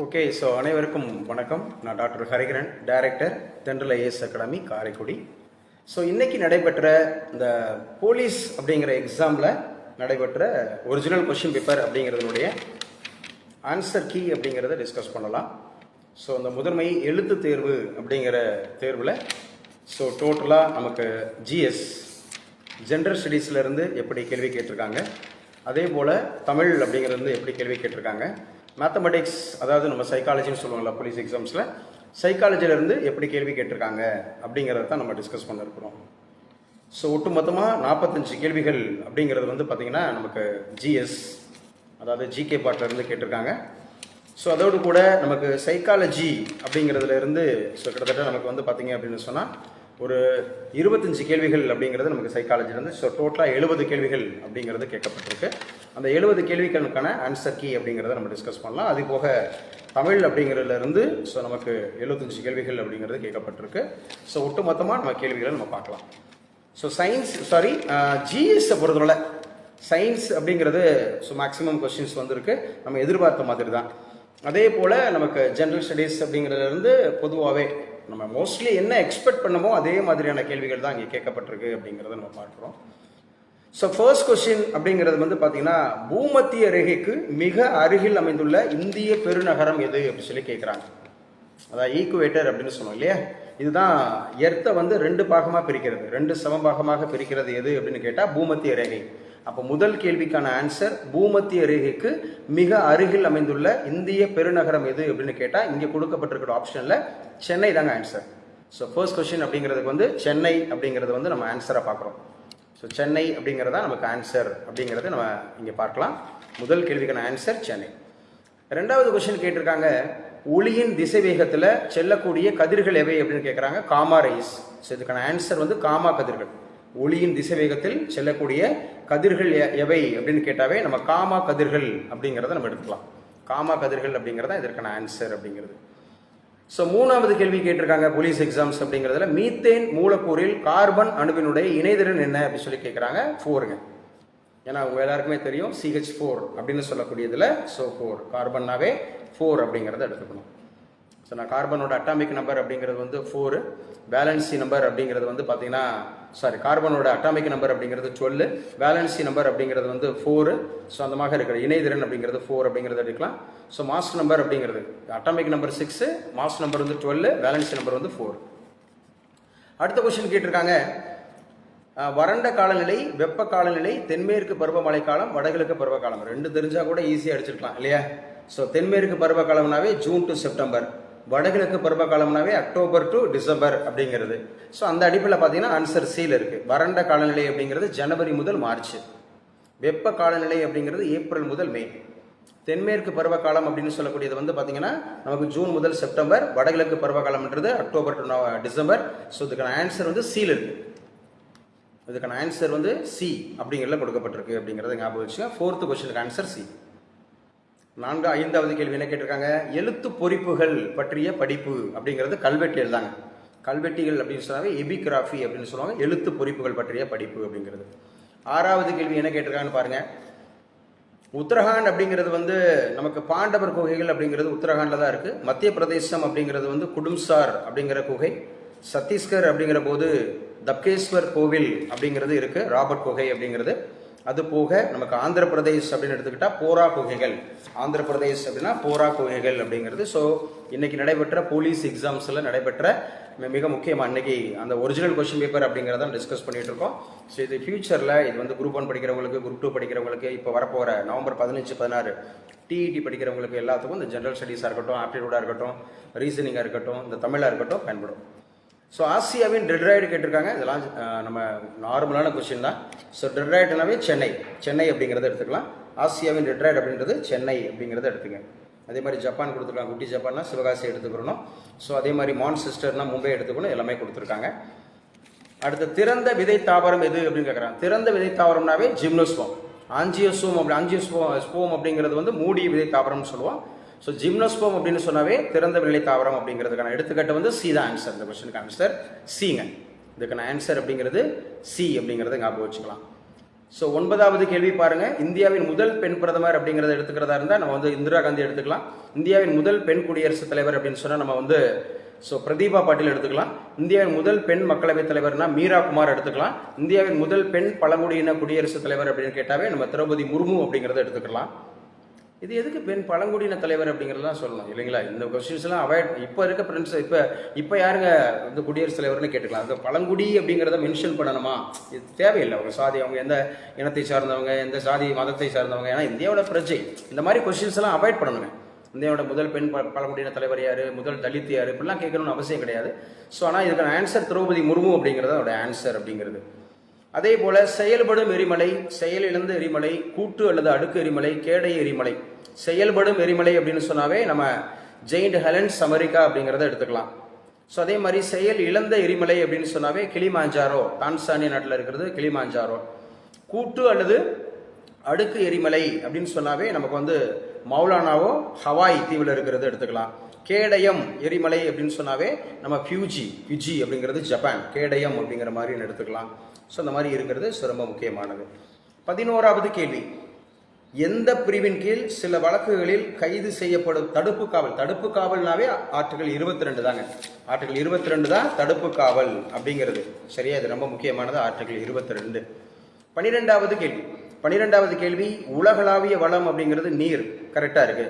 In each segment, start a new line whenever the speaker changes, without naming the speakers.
Okay, so அனைவருக்கும் வணக்கம். நான் doctor Hariharan, director Thendral IAS academy Karaikudi. So இன்னைக்கு நடைபெற்ற இந்த போலீஸ் அப்படிங்கிற எக்ஸாமில் நடைபெற்ற ஒரிஜினல் கொஷின் பேப்பர் அப்படிங்கிறதுனுடைய ஆன்சர் கீ அப்படிங்கிறத டிஸ்கஸ் பண்ணலாம். ஸோ இந்த முதன்மை எழுத்து தேர்வு அப்படிங்கிற தேர்வில் ஸோ டோட்டலாக நமக்கு ஜிஎஸ் ஜென்ரல் ஸ்டடீஸ்லேருந்து எப்படி கேள்வி கேட்டிருக்காங்க, அதே போல் தமிழ் அப்படிங்கிறது எப்படி கேள்வி கேட்டிருக்காங்க, மேத்தமெட்டிக்ஸ் அதாவது நம்ம சைக்காலஜின்னு சொல்லுவாங்கள்ல போலீஸ் எக்ஸாம்ஸில், சைக்காலஜிலேருந்து எப்படி கேள்வி கேட்டிருக்காங்க அப்படிங்கிறத தான் நம்ம டிஸ்கஸ் பண்ணிருக்கிறோம். ஸோ ஒட்டுமொத்தமாக 45 கேள்விகள் அப்படிங்கிறது வந்து பார்த்திங்கன்னா நமக்கு ஜிஎஸ் அதாவது ஜிகே பார்ட்லேருந்து கேட்டிருக்காங்க. ஸோ அதோடு கூட நமக்கு சைக்காலஜி அப்படிங்கிறதுலேருந்து ஸோ கிட்டத்தட்ட நமக்கு வந்து பார்த்திங்க அப்படின்னு சொன்னால் ஒரு 25 கேள்விகள் அப்படிங்கிறது நமக்கு சைக்காலஜிலேருந்து. ஸோ டோட்டலாக 70 கேள்விகள் அப்படிங்கிறது கேட்கப்பட்டிருக்கு. அந்த 70 கேள்விகளுக்கான ஆன்சர் கீ அப்படிங்கிறத நம்ம டிஸ்கஸ் பண்ணலாம். அது போக தமிழ் அப்படிங்கிறதுலேருந்து ஸோ நமக்கு 75 கேள்விகள் அப்படிங்கிறது கேட்கப்பட்டிருக்கு. ஸோ ஒட்டு மொத்தமாக நம்ம கேள்விகளை நம்ம பார்க்கலாம். ஸோ ஜிஎஸ்ஸை பொறுத்தவரை சயின்ஸ் அப்படிங்கிறது ஸோ மேக்ஸிமம் கொஸ்டின்ஸ் வந்திருக்கு, நம்ம எதிர்பார்த்த மாதிரி தான். அதே போல் நமக்கு ஜென்ரல் ஸ்டடீஸ் அப்படிங்கிறதுலேருந்து பொதுவாகவே நம்ம மோஸ்ட்லி என்ன எக்ஸ்பெக்ட் பண்ணமோ அதே மாதிரியான கேள்விகள் தான் இங்கே கேட்கப்பட்டிருக்கு அப்படிங்கிறத நம்ம பார்க்குறோம். ஸோ ஃபர்ஸ்ட் கொஸ்டின் அப்படிங்கிறது வந்து பார்த்தீங்கன்னா பூமத்திய ரேகைக்கு மிக அருகில் அமைந்துள்ள இந்திய பெருநகரம் எது அப்படின்னு சொல்லி கேட்குறாங்க. அதான் ஈக்குவேட்டர் அப்படின்னு சொன்னோம் இல்லையா, இதுதான் எர்த்தை வந்து 2 பாகமாக பிரிக்கிறது, 2 சமபாகமாக பிரிக்கிறது எது அப்படின்னு கேட்டால் பூமத்திய ரேகை. அப்போ முதல் கேள்விக்கான ஆன்சர் பூமத்திய ரேகைக்கு மிக அருகில் அமைந்துள்ள இந்திய பெருநகரம் எது அப்படின்னு கேட்டால் இங்கே கொடுக்கப்பட்டிருக்கிற ஆப்ஷனில் சென்னை தாங்க ஆன்சர். ஸோ ஃபர்ஸ்ட் கொஸ்டின் அப்படிங்கிறதுக்கு வந்து சென்னை அப்படிங்கிறது வந்து நம்ம ஆன்சரை பார்க்குறோம். ஸோ சென்னை அப்படிங்கிறதா நமக்கு ஆன்சர் அப்படிங்கிறத நம்ம இங்கே பார்க்கலாம். முதல் கேள்விக்கான ஆன்சர் சென்னை. ரெண்டாவது கொஸ்டின் கேட்டிருக்காங்க, ஒளியின் திசை வேகத்தில் செல்லக்கூடிய கதிர்கள் எவை அப்படின்னு கேட்குறாங்க. Gamma rays. ஸோ இதுக்கான ஆன்சர் வந்து காமா கதிர்கள். ஒளியின் திசை வேகத்தில் செல்லக்கூடிய கதிர்கள் எவை அப்படின்னு கேட்டாவே நம்ம காமா கதிர்கள் அப்படிங்கிறத நம்ம எடுத்துக்கலாம். காமா கதிர்கள் அப்படிங்கிறத இதற்கான ஆன்சர் அப்படிங்கிறது. ஸோ மூணாவது கேள்வி கேட்டிருக்காங்க போலீஸ் எக்ஸாம்ஸ் அப்படிங்கிறதுல மீத்தேன் மூலக்கூறில் கார்பன் அணுவினுடைய இணைதிறன் என்ன அப்படின்னு சொல்லி கேட்குறாங்க. 4ங்க. ஏன்னா உங்க எல்லாருக்குமே தெரியும் CH4 அப்படின்னு சொல்லக்கூடியதுல ஸோ 4 கார்பன்னாவே 4 அப்படிங்கிறத எடுத்துக்கணும். ஸோ நான் கார்பனோட அட்டாமிக் நம்பர் அப்படிங்கிறது வந்து 4, வேலன்சி நம்பர் அப்படிங்கிறது வந்து பார்த்தீங்கன்னா கார்பனோட அட்டாமிக் நம்பர் அப்படிங்கிறது 12, வேலன்சி நம்பர் அப்படிங்கிறது வந்து 4. ஸோ அந்த மாதிரி இருக்கிற இணைதிறன் அப்படிங்கிறது 4 அப்படிங்கிறத எடுக்கலாம். ஸோ மாஸ் நம்பர் அப்படிங்கிறது அட்டாமிக் நம்பர் 6, மாஸ் நம்பர் வந்து 12, வேலன்சி நம்பர் வந்து 4. அடுத்த கொஸ்டின் கேட்டிருக்காங்க, வறண்ட காலநிலை, வெப்ப காலநிலை, தென்மேற்கு பருவமழை காலம், வடகிழக்கு பருவகாலம். 2 தெரிஞ்சா கூட ஈஸியாக அடிச்சிருக்கலாம் இல்லையா. ஸோ தென்மேற்கு பருவகாலம்னாவே ஜூன் டு செப்டம்பர், வடகிழக்கு பருவகாலம்னாவே அக்டோபர் டு டிசம்பர் அப்படிங்கிறது. ஸோ அந்த அடிப்படையில் பார்த்தீங்கன்னா ஆன்சர் சீல இருக்கு. வறண்ட காலநிலை அப்படிங்கிறது ஜனவரி முதல் மார்ச், வெப்ப காலநிலை அப்படிங்கிறது ஏப்ரல் முதல் மே, தென்மேற்கு பருவகாலம் அப்படின்னு சொல்லக்கூடியது வந்து பார்த்தீங்கன்னா நமக்கு ஜூன் முதல் செப்டம்பர், வடகிழக்கு பருவகாலம்ன்றது அக்டோபர் டு டிசம்பர். ஸோ இதுக்கான ஆன்சர் வந்து சீல இருக்கு. இதுக்கான ஆன்சர் வந்து சி அப்படிங்கிறதுல கொடுக்கப்பட்டிருக்கு அப்படிங்கிறத ஞாபகம் வச்சுங்க. 4th கொஸ்டினுக்கு ஆன்சர் சி. 5வது கேள்வி என்ன கேட்டிருக்காங்க, எழுத்து பொறிப்புகள் பற்றிய படிப்பு அப்படிங்கிறது கல்வெட்டு எழுதாங்க. கல்வெட்டிகள் அப்படின்னு சொன்னாவே எபிகிராஃபி அப்படின்னு சொல்லுவாங்க, எழுத்து பொறிப்புகள் பற்றிய படிப்பு அப்படிங்கிறது. 6வது கேள்வி என்ன கேட்டிருக்காங்கன்னு பாருங்க. உத்தரகாண்ட் அப்படிங்கிறது வந்து நமக்கு பாண்டவர் குகைகள் அப்படிங்கிறது உத்தரகாண்டில் தான் இருக்கு. மத்திய பிரதேசம் அப்படிங்கிறது வந்து குடும்சார் அப்படிங்கிற குகை. சத்தீஸ்கர் அப்படிங்கிற போது தப்கேஸ்வர் கோவில் அப்படிங்கிறது இருக்கு, ராபர்ட் குகை அப்படிங்கிறது. அது போக நமக்கு ஆந்திர பிரதேஷ் அப்படின்னு எடுத்துக்கிட்டா போரா குகைகள், ஆந்திர பிரதேஷ் அப்படின்னா போரா குகைகள் அப்படிங்கிறது. ஸோ இன்னைக்கு நடைபெற்ற போலீஸ் எக்ஸாம்ஸில் நடைபெற்ற மிக முக்கியமாக இன்னைக்கு அந்த ஒரிஜினல் கொஸ்டின் பேப்பர் அப்படிங்கிறத டிஸ்கஸ் பண்ணிட்டு இருக்கோம். ஸோ இது ஃபியூச்சரில் இது வந்து குரூப் 1 படிக்கிறவங்களுக்கு, குரூப் 2 படிக்கிறவங்களுக்கு, இப்போ வரப்போகிற நவம்பர் 15, 16 டிஇடி படிக்கிறவங்களுக்கு எல்லாத்துக்கும் இந்த ஜென்ரல் ஸ்டடீஸாக இருக்கட்டும், ஆப்டிடியூடாக இருக்கட்டும், ரீசனிங்காக இருக்கட்டும், இந்த தமிழாக இருக்கட்டும் பயன்படும். ஸோ ஆசியாவின் டெட்ராய்டு கேட்டிருக்காங்க. இதெல்லாம் நம்ம நார்மலான கொஸ்டின் தான். ஸோ டெட்ராய்டுனாவே சென்னை அப்படிங்கிறத எடுத்துக்கலாம். ஆசியாவின் டெட்ராய்டு அப்படின்றது சென்னை அப்படிங்கிறத எடுத்துங்க. அதே மாதிரி ஜப்பான் கொடுத்துருக்காங்க, குட்டி ஜப்பான்னா சிவகாசி எடுத்துக்கிறணும். ஸோ அதே மாதிரி மான்செஸ்டர்னா மும்பை எடுத்துக்கணும், எல்லாமே கொடுத்துருக்காங்க. அடுத்து திறந்த விதை தாவரம் எது அப்படின்னு கேட்குறாங்க. திறந்த விதை தாவரம்னாவே ஜிம்னோஸ்போம். ஆஞ்சியோஸ்போம் அப்படிங்கிறது வந்து மூடிய விதை தாவரம்னு சொல்லுவோம். ஸோ ஜிம்னோஸ்போம் அப்படின்னு சொன்னாவே திறந்த விலை தாவரம் அப்படிங்கிறதுக்கான எடுத்துக்காட்டு வந்து சி தான் ஆன்சர். இந்த கொஸ்டினுக்கு ஆன்சர் சிங்க. இதுக்கான ஆன்சர் அப்படிங்கிறது சி அப்படிங்கிறத ஞாபகம் வச்சுக்கலாம். ஸோ 9வது கேள்வி பாருங்க, இந்தியாவின் முதல் பெண் பிரதமர் அப்படிங்கிறத எடுத்துக்கிறதா இருந்தால் நம்ம வந்து இந்திரா காந்தி எடுத்துக்கலாம். இந்தியாவின் முதல் பெண் குடியரசுத் தலைவர் அப்படின்னு சொன்னால் நம்ம வந்து பிரதீபா பாட்டீல் எடுத்துக்கலாம். இந்தியாவின் முதல் பெண் மக்களவைத் தலைவர்னா மீரா குமார் எடுத்துக்கலாம். இந்தியாவின் முதல் பெண் பழங்குடியின குடியரசுத் தலைவர் அப்படின்னு கேட்டாவே நம்ம திரௌபதி முர்மு அப்படிங்கிறத எடுத்துக்கலாம். இது எதுக்கு பெண் பழங்குடியின தலைவர் அப்படிங்கிறதெல்லாம் சொல்லணும் இல்லைங்களா? இந்த கொஸ்டின்ஸ்லாம் அவாய்ட். இப்போ இருக்க ஃப்ரெண்ட்ஸ் இப்போ யாருங்க வந்து குடியரசுத் தலைவர்னு கேட்டுக்கலாம். அந்த பழங்குடி அப்படிங்கிறத மென்ஷன் பண்ணணுமா? இது தேவையில்லை. அவங்க சாதி, அவங்க எந்த இனத்தை சார்ந்தவங்க, எந்த சாதி மதத்தை சார்ந்தவங்க, ஏன்னா இந்தியாவோட பிரஜை. இந்த மாதிரி கொஸ்டின்ஸ் எல்லாம் அவாய்ட் பண்ணணுங்க. இந்தியாவோட முதல் பெண் பழங்குடியின தலைவர் யார், முதல் தலித் யார், இப்படிலாம் கேட்கணும்னு அவசியம் கிடையாது. ஸோ ஆனால் இதுக்கான ஆன்சர் திரௌபதி முர்மு அப்படிங்கிறது அதோட ஆன்சர் அப்படிங்கிறது. அதே போல செயல்படும் எரிமலை, செயலிழந்த எரிமலை, கூட்டு அல்லது அடுக்கு எரிமலை, கேடை எரிமலை. செயல்படும் எரிமலை அப்படின்னு சொன்னாவே நம்ம ஜெயிண்ட் ஹெலன்ஸ் அமெரிக்கா அப்படிங்கிறத எடுத்துக்கலாம். ஸோ அதே மாதிரி செயல் இழந்த எரிமலை அப்படின்னு சொன்னாவே கிளிமாஞ்சாரோ, டான்சானியா நாட்டில் இருக்கிறது கிளிமாஞ்சாரோ. கூட்டு அல்லது அடுக்கு எரிமலை அப்படின்னு சொன்னாவே நமக்கு வந்து மௌலானாவோ ஹவாய் தீவில் இருக்கிறது எடுத்துக்கலாம். கேடயம் எரிமலை அப்படின்னு சொன்னாவே நம்ம ஃபியூஜி அப்படிங்கிறது ஜப்பான், கேடயம் அப்படிங்கிற மாதிரி எடுத்துக்கலாம். ஸோ அந்த மாதிரி இருக்கிறது ரொம்ப முக்கியமானது. 11வது கேள்வி, எந்த பிரிவின் கீழ் சில வழக்குகளில் கைது செய்யப்படும் தடுப்பு காவல்? தடுப்பு காவல்னாவே ஆர்டிகல் 22 தாங்க. ஆர்டிகல் 22 தான் தடுப்பு காவல் அப்படிங்கிறது. சரியா? இது ரொம்ப முக்கியமானது, ஆர்டிகல் 22. 12வது கேள்வி, உலகளாவிய வளம் அப்படிங்கிறது நீர், கரெக்டா இருக்கு.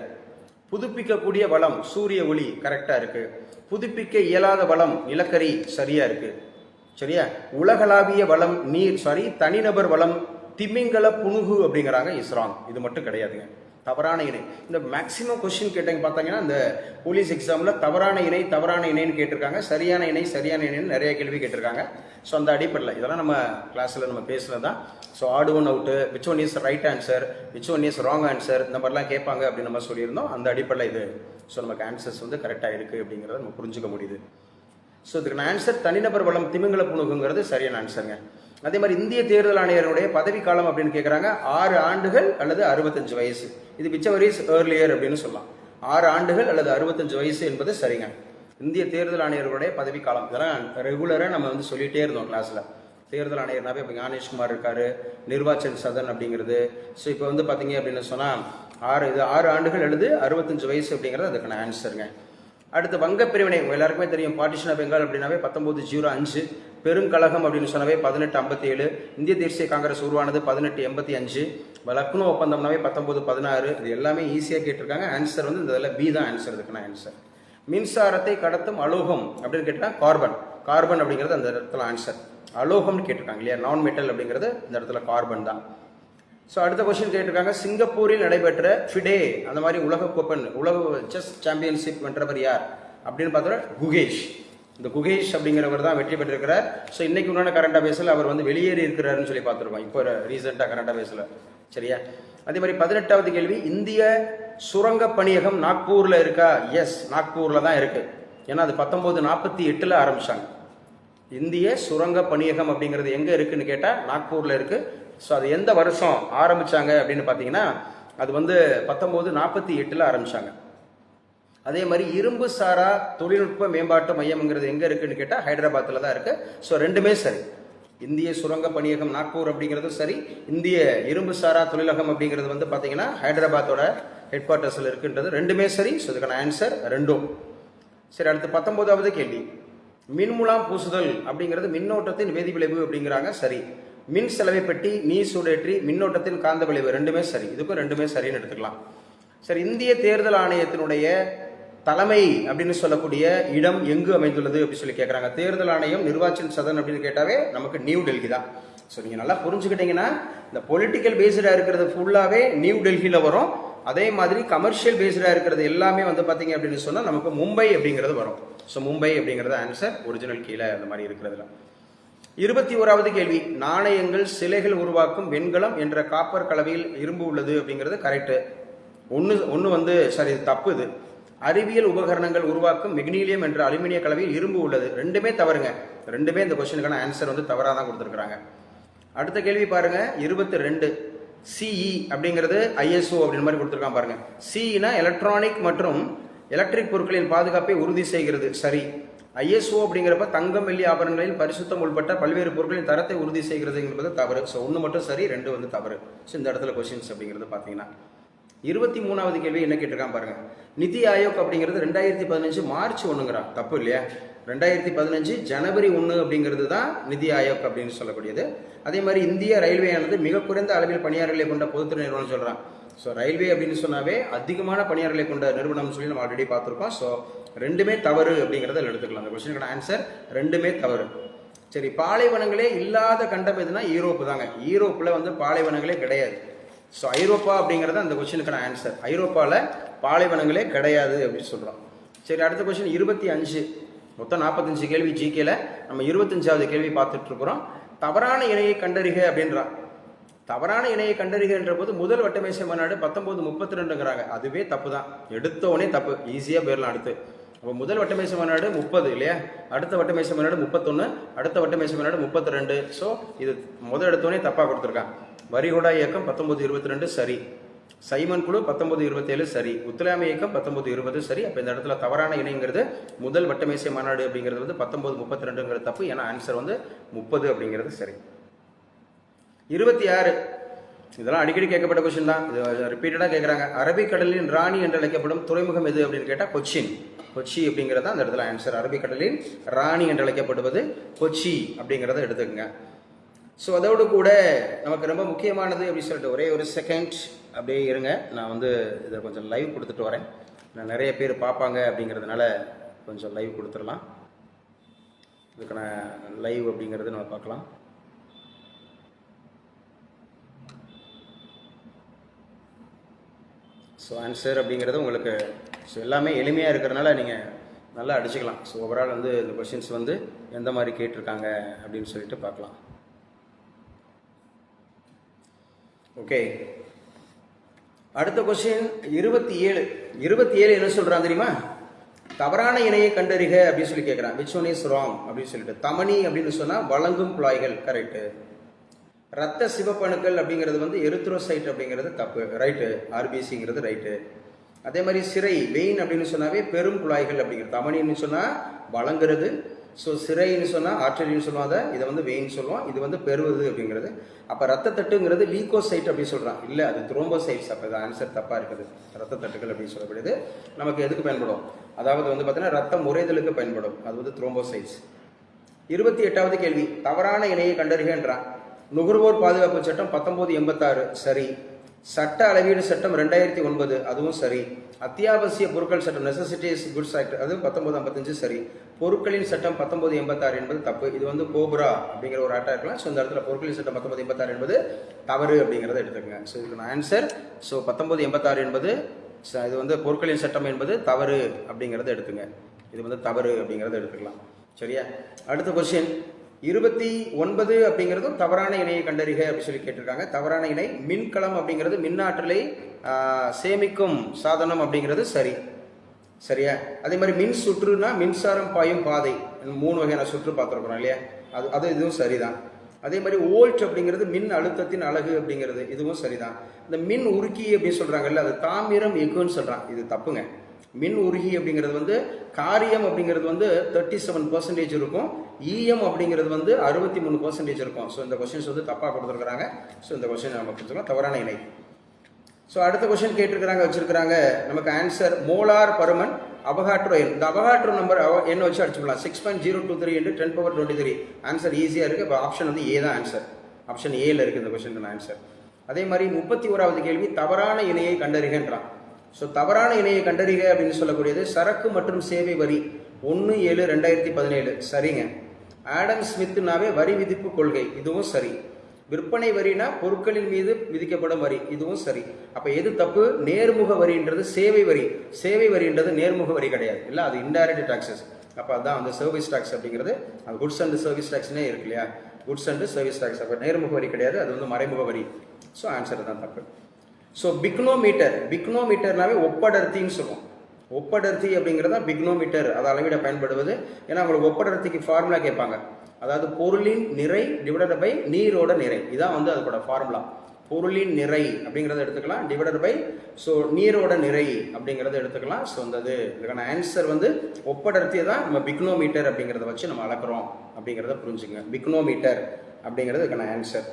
புதுப்பிக்கக்கூடிய வளம் சூரிய ஒளி, கரெக்டா இருக்கு. புதுப்பிக்க இயலாத வளம் நிலக்கரி, சரியா இருக்கு. சரியா? உலகளாவிய வளம் நீர், தனிநபர் வளம் திமிங்கல புனுகு அப்படிங்கிறாங்க, இஸ்ராங். இது மட்டும் கிடையாதுங்க. தவறான இணை. இந்த மேக்சிமம் கொஸ்டின் கேட்டீங்க பார்த்தீங்கன்னா இந்த போலீஸ் எக்ஸாம்ல தவறான இணைன்னு கேட்டிருக்காங்க. சரியான இணைன்னு நிறைய கேள்வி கேட்டிருக்காங்க. ஸோ அந்த அடிப்படையில் இதெல்லாம் நம்ம கிளாஸ்ல நம்ம பேசுனது தான். So odd one out, which one is right answer, which one is wrong answer, இந்த மாதிரிலாம் கேட்பாங்க அப்படின்னு நம்ம சொல்லியிருந்தோம். அந்த அடிப்படையில் இது ஸோ நமக்கு ஆன்சர்ஸ் வந்து கரெக்டாக இருக்குது அப்படிங்கிறத நம்ம புரிஞ்சுக்க முடியுது. ஸோ இதுக்கு ஆன்சர் தனிநபர் வளம் திமிங்கல புனுகுங்கிறது சரியான ஆன்சருங்க. அதே மாதிரி இந்திய தேர்தல் ஆணையருடைய பதவி காலம் அப்படின்னு கேட்குறாங்க. 6 ஆண்டுகள் அல்லது 65 வயசு. இது விச்சவர் இஸ் ஏர்லியர் அப்படின்னு சொல்லலாம். 6 ஆண்டுகள் அல்லது 65 வயசு என்பது சரிங்க. இந்திய தேர்தல் ஆணையர்களுடைய பதவி காலம் இதெல்லாம் ரெகுலராக நம்ம வந்து சொல்லிகிட்டே இருந்தோம் கிளாஸில். தேர்தல் ஆணையர்னாவே இப்போ ஞானேஷ்குமார் இருக்காரு, நிர்வாச்சன் சதன் அப்படிங்கிறது. ஸோ இப்போ வந்து பார்த்தீங்க அப்படின்னு சொன்னால் 6 ஆண்டுகள் அல்லது 65 வயசு அப்படிங்கிறது அதுக்கான ஆன்சருங்க. அடுத்து வங்க பிரிவினை எல்லாருக்குமே தெரியும். பார்ட்டிஷன் ஆஃப் பெங்கால் அப்படின்னாவே 1905. பெருங்கழகம் அப்படின்னு சொன்னாவே 1857. இந்திய தேசிய காங்கிரஸ் உருவானது 1885. லக்னோ ஒப்பந்தம்னாவே 1916. இது எல்லாமே ஈஸியாக கேட்டிருக்காங்க. ஆன்சர் வந்து இந்த இதில் பி தான் ஆன்சர். இதுக்கான ஆன்சர் மின்சாரத்தை கடத்தும் அலோகம் அப்படின்னு கேட்டால் கார்பன் அப்படிங்கிறது அந்த இடத்துல ஆன்சர். அலோகம்னு கேட்டிருக்காங்க இல்லையா? நான் மெட்டல் அப்படிங்கிறது இந்த இடத்துல கார்பன் தான். ஸோ அடுத்த கொஸ்டின் கேட்டிருக்காங்க, சிங்கப்பூரில் நடைபெற்ற ஃபிடே அந்த மாதிரி உலக செஸ் சாம்பியன்ஷிப் வென்றவர் யார் அப்படின்னு பார்த்தோன்னா குகேஷ். இந்த குகேஷ் அப்படிங்கிறவர் தான் வெற்றி பெற்றிருக்கிறார். ஸோ இன்னைக்கு உண்டான கரண்ட் அஃபேர்ஸில் அவர் வந்து வெளியேறி இருக்கிறாருன்னு சொல்லி பார்த்துருக்கோம் இப்போ ரீசெண்டாக கரண்ட் அஃபேர்ஸில். சரியா? அதே மாதிரி 18வது கேள்வி, இந்திய சுரங்க பணியகம் நாக்பூரில் இருக்கா? எஸ், நாக்பூரில் தான் இருக்கு. ஏன்னா அது 1948 ஆரம்பிச்சாங்க. இந்திய சுரங்க பணியகம் அப்படிங்கிறது எங்கே இருக்குன்னு கேட்டால் நாக்பூரில் இருக்கு. ஸோ அது எந்த வருஷம் ஆரம்பிச்சாங்க அப்படின்னு பார்த்தீங்கன்னா அது வந்து 1948 ஆரம்பிச்சாங்க. அதே மாதிரி இரும்பு சாரா தொழில்நுட்ப மேம்பாட்டு மையம்ங்கிறது எங்கே இருக்குன்னு கேட்டால் ஹைதராபாத்தில் தான் இருக்கு. ஸோ ரெண்டுமே சரி. இந்திய சுரங்க பணியகம் நாக்பூர் அப்படிங்கிறது சரி. இந்திய இரும்பு சாரா தொழிலகம் அப்படிங்கிறது வந்து பார்த்தீங்கன்னா ஹைதராபாத்தோட ஹெட் குவார்ட்டர்ஸில் இருக்குன்றது ரெண்டுமே சரி. ஸோ இதுக்கான ஆன்சர் ரெண்டும் சரி. அடுத்து 19வது கேள்வி, மின்முலாம் பூசுதல் அப்படிங்கிறது மின்னோட்டத்தின் வேதி விளைவு அப்படிங்கிறாங்க, சரி. மின் செலவை பெட்டி, நீர் சூடேற்றி, மின்னோட்டத்தின் காந்த விளைவு ரெண்டுமே சரி. இதுக்கும் ரெண்டுமே சரின்னு எடுத்துக்கலாம். சரி, இந்திய தேர்தல் ஆணையத்தினுடைய தலைமை அப்படின்னு சொல்லக்கூடிய இடம் எங்கு அமைந்துள்ளது அப்படின்னு சொல்லி கேட்குறாங்க. தேர்தல் ஆணையம் நிர்வாச்சன் சதன் அப்படின்னு கேட்டாவே நமக்கு நியூ டெல்லி தான். ஸோ நீங்கள் நல்லா புரிஞ்சுக்கிட்டீங்கன்னா இந்த பொலிட்டிக்கல் பேஸ்டாக இருக்கிறது ஃபுல்லாகவே நியூ டெல்லியில் வரும். அதே மாதிரி கமர்ஷியல் பேஸ்டாக இருக்கிறது எல்லாமே வந்து பார்த்தீங்க அப்படின்னு சொன்னால் நமக்கு மும்பை அப்படிங்கிறது வரும். ஸோ மும்பை அப்படிங்கிறது ஆன்சர், ஒரிஜினல் கீழே அந்த மாதிரி இருக்கிறதுல. 21வது கேள்வி, நாணயங்கள் சிலைகள் உருவாக்கும் வெண்கலம் என்ற காப்பர் கலவையில் இரும்பு உள்ளது அப்படிங்கிறது கரெக்டு. ஒன்று வந்து சரி, தப்பு. இது அறிவியல் உபகரணங்கள் உருவாக்கும் மெக்னீலியம் என்ற அலுமினிய கலவையில் இரும்பு உள்ளது. ரெண்டுமே தவறுங்க. ரெண்டுமே இந்த கொஸ்டினுக்கான ஆன்சர் வந்து தவறாக தான் கொடுத்துருக்குறாங்க. அடுத்த கேள்வி பாருங்க, 22 சிஇ அப்படிங்கிறது ஐஎஸ்ஓ அப்படின்னு மாதிரி கொடுத்துருக்கான் பாருங்க. சிஇனா எலக்ட்ரானிக் மற்றும் எலக்ட்ரிக் பொருட்களின் பாதுகாப்பை உறுதி செய்கிறது, சரி. ஐஎஸ்ஓ அப்படிங்கிறப்ப தங்கம் வெள்ளி ஆபரணங்களில் பரிசுத்தம் உள்பட்ட பல்வேறு பொருட்களின் தரத்தை உறுதி செய்கிறது என்பது தவறு. ஸோ ஒன்று மட்டும் சரி, 2 வந்து தவறு. ஸோ இந்த இடத்துல கொஸ்டின்ஸ் அப்படிங்கிறது பார்த்தீங்கன்னா 23வது கேள்வி என்ன கேட்டிருக்கான் பாருங்க. நிதி ஆயோக் அப்படிங்கிறது 2015 மார்ச் 1ங்கிறான். தப்பு இல்லையா? 2015 ஜனவரி 1 அப்படிங்கிறது தான் நிதி ஆயோக் அப்படின்னு சொல்லக்கூடியது. அதே மாதிரி இந்திய ரயில்வே ஆனது மிக குறைந்த அளவில் பணியாளர்களை கொண்ட பொதுத்துறை நிறுவனம் சொல்கிறான். ஸோ ரயில்வே அப்படின்னு சொன்னாவே அதிகமான பணியாளர்களை கொண்ட நிறுவனம்னு சொல்லி நம்ம ஆல்ரெடி பார்த்துருக்கோம். ஸோ 2மே தவறு அப்படிங்கிறத எடுத்துக்கலாம். அந்த கொஸ்டினுக்கான ஆன்சர் 2மே தவறு. சரி, பாலைவனங்களே இல்லாத கண்டம் எதுனா யூரோப்பு தாங்க. யூரோப்பில் வந்து பாலைவனங்களே கிடையாது. ஸோ ஐரோப்பா அப்படிங்கிறது அந்த கொஸ்டினுக்கான ஆன்சர். ஐரோப்பாவில் பாலைவனங்களே கிடையாது அப்படின்னு சொல்கிறோம். சரி, அடுத்த கொஸ்டின் 25. மொத்தம் 45 கேள்வி ஜிகேல. நம்ம 25வது கேள்வி பார்த்துட்டு இருக்கிறோம். தவறான இணையை கண்டறிக அப்படின்றான். தவறான இணையை கண்டறிகின்ற போது முதல் வட்டமேசை மாநாடு 1932ங்கிறாங்க. அதுவே தப்பு தான். எடுத்தவொடனே தப்பு, ஈஸியாக போயிடலாம். அடுத்து அப்போ முதல் வட்டமேசை மாநாடு 30 இல்லையா? அடுத்த வட்டமேசை மாநாடு 31, அடுத்த வட்டமேசை மாநாடு 32. ஸோ இது முதல் எடுத்தோடனே தப்பாக கொடுத்துருக்கான். வரிகுடா இயக்கம் 1922 சரி, சைமன் குழு 1927 சரி, ஒத்துழையாமை இயக்கம் 1920 சரி. அப்போ இந்த இடத்துல தவறான இணைங்கிறது முதல் வட்டமேசை மாநாடு அப்படிங்கிறது வந்து 1932ங்கிறது தப்பு. ஏன்னா ஆன்சர் வந்து 30 அப்படிங்கிறது சரி. 26. இதெல்லாம் அடிக்கடி கேட்கப்பட்ட கொஸ்டின் தான். இது ரிப்பீட்டடாக கேட்குறாங்க. அரபிக்கடலின் ராணி என்று அழைக்கப்படும் துறைமுகம் எது அப்படின்னு கேட்டால் கொச்சின். கொச்சி அப்படிங்கிறத அந்த இடத்துல ஆன்சர். அரபிக்கடலின் ராணி என்று அழைக்கப்படுவது கொச்சி அப்படிங்கிறத எடுத்துக்கோங்க. ஸோ அதோடு கூட நமக்கு ரொம்ப முக்கியமானது அப்படின்னு சொல்லிட்டு ஒரே ஒரு செகண்ட் அப்படியே இருங்க. நான் வந்து இதை கொஞ்சம் லைவ் கொடுத்துட்டு வரேன். நான் நிறைய பேர் பார்ப்பாங்க அப்படிங்கிறதுனால கொஞ்சம் லைவ் கொடுத்துடலாம். இதுக்கான லைவ் அப்படிங்கிறது நம்ம பார்க்கலாம். ஸோ ஆன்சர் அப்படிங்கிறது உங்களுக்கு ஸோ எல்லாமே எளிமையாக இருக்கிறதுனால நீங்கள் நல்லா அடிச்சுக்கலாம். ஸோ ஓவரால் வந்து இந்த கொஷின்ஸ் வந்து எந்த மாதிரி கேட்டிருக்காங்க அப்படின்னு சொல்லிட்டு பார்க்கலாம். ஓகே, அடுத்த கொஸ்டின் 27. 27 என்ன சொல்கிறான் தெரியுமா? தவறான இணையை கண்டறிக அப்படின்னு சொல்லி கேட்குறான். விச் ஒன் இஸ் ராங் அப்படின்னு சொல்லிட்டு. தமனி அப்படின்னு சொன்னால் வழங்கும் குழாய்கள் கரெக்டு. ரத்த சிவப்பணுக்கள் அப்படிங்கிறது வந்து எரித்ரோசைட் அப்படிங்கிறது தப்பு, ரைட்டு. ஆர்பிசிங்கிறது ரைட்டு. அதே மாதிரி சிறை வெயின் அப்படின்னு சொன்னாவே பெரும் குழாய்கள் அப்படிங்கிறது. தமனின்னு சொன்னால் வழங்குறது. ஸோ சிறைன்னு சொன்னால் ஆர்டரின்னு சொல்லுவாங்க. இதை வந்து வெயின் சொல்லுவோம். இது வந்து பெறுவது அப்படிங்கிறது. அப்போ ரத்த தட்டுங்கிறது லீகோசைட் அப்படின்னு சொல்கிறான். இல்லை, அது த்ரோம்போசைட்ஸ். அப்போ இது ஆன்சர் தப்பாக இருக்குது. ரத்த தட்டுகள் அப்படின்னு சொல்லக்கூடியது நமக்கு எதுக்கு பயன்படும்? அதாவது வந்து பார்த்தீங்கன்னா ரத்தம் உறைதலுக்கு பயன்படும். அது வந்து த்ரோம்போசைட்ஸ். 28வது கேள்வி. தவறான இணையை கண்டறிகின்றான். நுகர்வோர் பாதுகாப்பு சட்டம் 1986 சரி. சட்ட அளவீடு சட்டம் 2009 அதுவும் சரி. அத்தியாவசிய பொருட்கள் சட்டம் நெசசிட்டிஸ் குட்ஸ் ஆக்ட் அது 1955 சரி. பொருட்களின் சட்டம் 1986 என்பது தப்பு. இது வந்து கோப்ரா அப்படிங்கிற ஒரு ஆக்டா இருக்கலாம். ஸோ இந்த இடத்துல பொருட்களின் சட்டம் 1986 என்பது தவறு அப்படிங்கிறத எடுத்துக்கோங்க. ஸோ இதுக்கு ஆன்சர். ஸோ 1986 என்பது இது வந்து பொருட்களின் சட்டம் என்பது தவறு அப்படிங்கிறத எடுத்துங்க. இது வந்து தவறு அப்படிங்கிறத எடுத்துக்கலாம். சரியா? அடுத்த கொஸ்டின் 29 அப்படிங்கிறதும் தவறான இணையை கண்டறிக அப்படின்னு சொல்லி கேட்டிருக்காங்க. தவறான இணை மின்கலம் அப்படிங்கிறது மின்னாற்றலை சேமிக்கும் சாதனம் அப்படிங்கிறது சரி. சரியா? அதே மாதிரி மின் சுற்றுனா மின்சாரம் பாயும் பாதை. 3 வகையான சுற்று பார்த்துருக்குறோம் இல்லையா? அது இதுவும் சரிதான். அதே மாதிரி வோல்ட் அப்படிங்கிறது மின் அழுத்தத்தின் அலகு அப்படிங்கிறது இதுவும் சரிதான். இந்த மின் உருக்கி அப்படின்னு சொல்றாங்கல்ல, அது தாமிரம் எஃகுன்னு சொல்றான். இது தப்புங்க. மின் உருகி அப்படிங்கிறது வந்து காரியம் அப்படிங்கிறது வந்து 37% இருக்கும். இஎம் அப்படிங்கிறது வந்து 63% இருக்கும். ஸோ இந்த கொஸ்டின்ஸ் வந்து தப்பாக கொடுத்துருக்குறாங்க. ஸோ இந்த கொஸ்டின் நம்ம கொடுத்துருக்கோம் தவறான இணை. ஸோ அடுத்த கொஸ்டின் கேட்டிருக்கிறாங்க, வச்சிருக்கிறாங்க. நமக்கு ஆன்சர் மோலார் பருமன் அவகாட்ரோ எண். இந்த அவகாட்ரோ நம்பர் என்ன வச்சு அடிச்சுக்கலாம். 6.023 into 10^23. ஆன்சர் ஈஸியாக இருக்குது. இப்போ ஆப்ஷன் வந்து ஏ தான் ஆன்சர். ஆப்ஷன் ஏல இருக்குது இந்த கொஸ்டின் ஆன்சர். அதே மாதிரி 31வது கேள்வி தவறான இணையை கண்டறிகின்றான். ஸோ தவறான இணையை கண்டறிக அப்படின்னு சொல்லக்கூடியது சரக்கு மற்றும் சேவை வரி 1/7/2017 சரிங்க. ஆடம் ஸ்மித்னாவே வரி விதிப்பு கொள்கை இதுவும் சரி. விற்பனை வரினா பொருட்களின் மீது விதிக்கப்படும் வரி இதுவும் சரி. அப்போ எது தப்பு? நேர்முக வரின்றது சேவை வரி. சேவை வரின்றது நேர்முக வரி கிடையாது, இல்லை அது இன்டைரக்ட் டாக்ஸஸ். அப்போ அதான் வந்து சர்வீஸ் டாக்ஸ் அப்படிங்கிறது. அது குட்ஸ் அண்ட் சர்வீஸ் டாக்ஸ்னே இருக்கு இல்லையா? Goods and service tax. அப்போ நேர்முக வரி கிடையாது, அது வந்து மறைமுக வரி. ஸோ ஆன்சர் தான் தப்பு. ஸோ பிக்னோமீட்டர்னாவே ஒப்படர்த்தின்னு சொல்லுவோம். ஒப்படர்த்தி அப்படிங்கிறது தான் பிக்னோமீட்டர். அதை அளவிட பயன்படுவது. ஏன்னா உங்களுக்கு ஒப்படர்த்திக்கு ஃபார்முலா கேட்பாங்க. அதாவது பொருளின் நிறை டிவைடட் பை நீரோட நிறை. இதான் வந்து அதோட ஃபார்முலா. பொருளின் நிறை அப்படிங்கிறத எடுத்துக்கலாம், டிவைடட் பை ஸோ நீரோட நிறை அப்படிங்கிறத எடுத்துக்கலாம். ஸோ அந்த இதுக்கான ஆன்சர் வந்து ஒப்படர்த்தியை தான் நம்ம பிக்னோமீட்டர் அப்படிங்கிறத வச்சு நம்ம அளக்குறோம் அப்படிங்கிறத புரிஞ்சுங்க. பிக்னோமீட்டர் அப்படிங்கிறது இதுக்கான ஆன்சர்.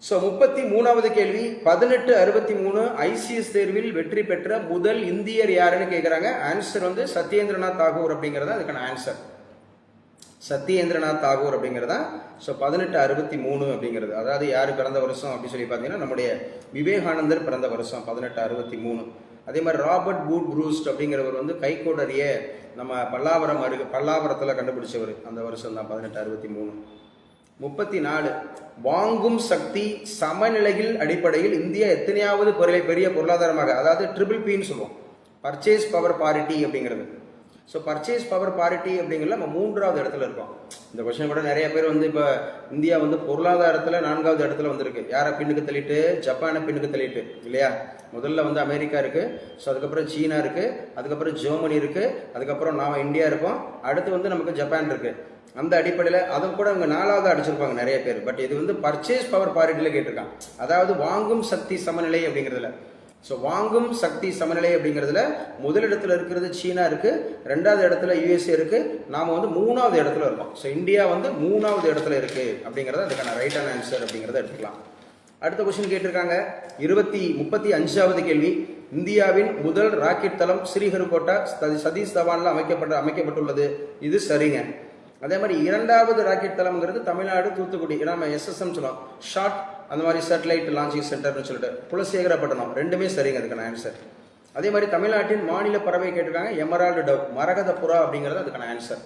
ஸோ 33வது கேள்வி, 1863 ஐசிஎஸ் தேர்வில் வெற்றி பெற்ற முதல் இந்தியர் யாருன்னு கேட்குறாங்க. ஆன்சர் வந்து சத்யேந்திரநாத் தாகூர் அப்படிங்கிறதா அதுக்கான ஆன்சர். சத்யேந்திரநாத் தாகூர் அப்படிங்கிறதா. ஸோ 1863 அப்படிங்கிறது, அதாவது யார் பிறந்த வருஷம் அப்படின்னு சொல்லி பார்த்தீங்கன்னா நம்முடைய விவேகானந்தர் பிறந்த வருஷம் 1863. அதே மாதிரி ராபர்ட் பூட் ப்ரூஸ்ட் அப்படிங்கிறவர் வந்து கைக்கோடரிய நம்ம பல்லாவரத்தில் கண்டுபிடிச்சவர், அந்த வருஷம் தான் 1863. 34 வாங்கும் சக்தி சமநிலையில் அடிப்படையில் இந்தியா எத்தனையாவது பெரிய பொருளாதாரமாக, அதாவது ட்ரிபிள் பின்னு சொல்லுவோம், பர்ச்சேஸ் பவர் பாரிட்டி அப்படிங்கிறது. ஸோ பர்ச்சேஸ் பவர் பாரிட்டி அப்படிங்கிறதுல நம்ம 3வது இடத்துல இருக்கோம். இந்த கொஸ்டின் கூட நிறைய பேர் வந்து இப்போ இந்தியா வந்து பொருளாதாரத்தில் 4வது இடத்துல வந்திருக்கு. யாரை பின்னுக்கு தள்ளிட்டு? ஜப்பானை பின்னுக்கு தள்ளிட்டு இல்லையா. முதல்ல வந்து அமெரிக்கா இருக்குது, ஸோ அதுக்கப்புறம் சீனா இருக்குது, அதுக்கப்புறம் ஜெர்மனி இருக்குது, அதுக்கப்புறம் நாம் இந்தியா இருக்கோம், அடுத்து வந்து நமக்கு ஜப்பான் இருக்குது. அந்த அடிப்படையில் அதுவும் கூட அவங்க 4வது அடிச்சிருப்பாங்க நிறைய பேர். பட் இது வந்து பர்ச்சேஸ் பவர் பாரிட்டியில் கேட்டிருக்காங்க, அதாவது வாங்கும் சக்தி சமநிலை அப்படிங்கிறதுல. ஸோ வாங்கும் சக்தி சமநிலை அப்படிங்கிறதுல முதலிடத்தில் இருக்கிறது சீனா இருக்குது, 2வது இடத்துல யூஎஸ்ஏ இருக்குது, நாம் வந்து 3வது இடத்துல இருக்கோம். ஸோ இந்தியா வந்து 3வது இடத்துல இருக்குது அப்படிங்கிறத அதுக்கான ரைட்டான ஆன்சர் அப்படிங்கிறத எடுத்துக்கலாம். அடுத்த கொஸ்டின் கேட்டிருக்காங்க, 35வது கேள்வி, இந்தியாவின் முதல் ராக்கெட் தளம் ஸ்ரீஹரிகோட்டா சதீஷ் தவானில் அமைக்கப்பட்டுள்ளது. இது சரிங்க. அதே மாதிரி 2வது ராக்கெட் தளம்ங்கிறது தமிழ்நாடு தூத்துக்குடி, நம்ம எஸ்எஸ்எம் சொல்லுவோம், ஷார்ட் அந்த மாதிரி சேட்டலைட் லான்ச்சிங் சென்டர்னு சொல்லிட்டு குலசேகரப்பட்டினம், ரெண்டுமே சரிங்க அதுக்கான ஆன்சர். அதே மாதிரி தமிழ்நாட்டின் மாநில பறவை கேட்டிருக்காங்க, எமரால்டு டவ், மரகத புறா அப்படிங்கிறது அதுக்கான ஆன்சர்.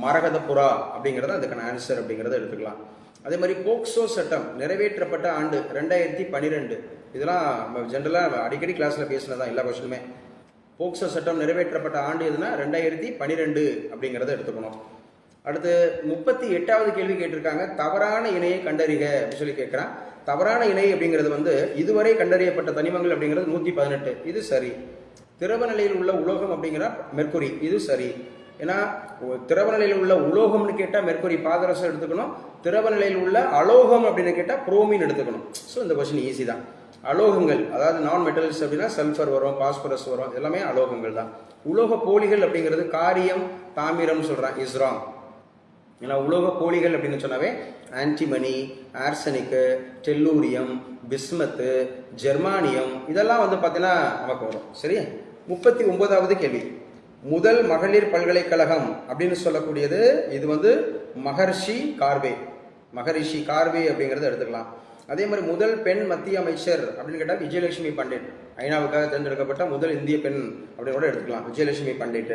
மரகத புறா அப்படிங்கிறது அதுக்கான ஆன்சர் அப்படிங்கிறத எடுத்துக்கலாம். அதே மாதிரி போக்சோ சட்டம் நிறைவேற்றப்பட்ட ஆண்டு 2012. இதெல்லாம் ஜென்ரலாக அடிக்கடி கிளாஸில் பேசினதான் எல்லா கொஸ்டினுமே. போக்சோ சட்டம் நிறைவேற்றப்பட்ட ஆண்டு எதுனா 2012 அப்படிங்கிறத எடுத்துக்கணும். அடுத்து 38வது கேள்வி கேட்டிருக்காங்க, தவறான இணையை கண்டறிக அப்படின்னு சொல்லி கேட்குறான். தவறான இணை அப்படிங்கிறது வந்து இதுவரை கண்டறியப்பட்ட தனிமங்கள் அப்படிங்கிறது 118, இது சரி. திரவ நிலையில் உள்ள உலோகம் அப்படிங்கிற மெர்க்குரி, இது சரி. ஏன்னா திரவ நிலையில் உள்ள உலோகம்னு கேட்டால் மெர்க்குரி பாதரசம் எடுத்துக்கணும், திரவ நிலையில் உள்ள அலோகம் அப்படின்னு கேட்டால் புரோமின் எடுத்துக்கணும். ஸோ இந்த கொஸ்டின் ஈஸி தான். அலோகங்கள் அதாவது நான் மெட்டல்ஸ் அப்படின்னா சல்ஃபர் வரும், பாஸ்பரஸ் வரும், எல்லாமே அலோகங்கள் தான். உலோக போலிகள் அப்படிங்கிறது காரியம் தாமிரம் சொல்கிறான், இஸ்ராங். ஏன்னா உலோக போலிகள் அப்படின்னு சொன்னாவே ஆன்டிமனி, ஆர்சனிக்கு, டெல்லூரியம், பிஸ்மத்து, ஜெர்மானியம், இதெல்லாம் வந்து பார்த்தீங்கன்னா நமக்கு வரும். சரி. 39வது கேள்வி, முதல் மகளிர் பல்கலைக்கழகம் அப்படின்னு சொல்லக்கூடியது இது வந்து மகர்ஷி கார்வே அப்படிங்கிறத எடுத்துக்கலாம். அதே மாதிரி முதல் பெண் மத்திய அமைச்சர் அப்படின்னு கேட்டால் விஜயலட்சுமி பண்டிட், ஐநாவுக்காக தேர்ந்தெடுக்கப்பட்ட முதல் இந்திய பெண் அப்படின்னு கூட எடுத்துக்கலாம், விஜயலட்சுமி பண்டிட்.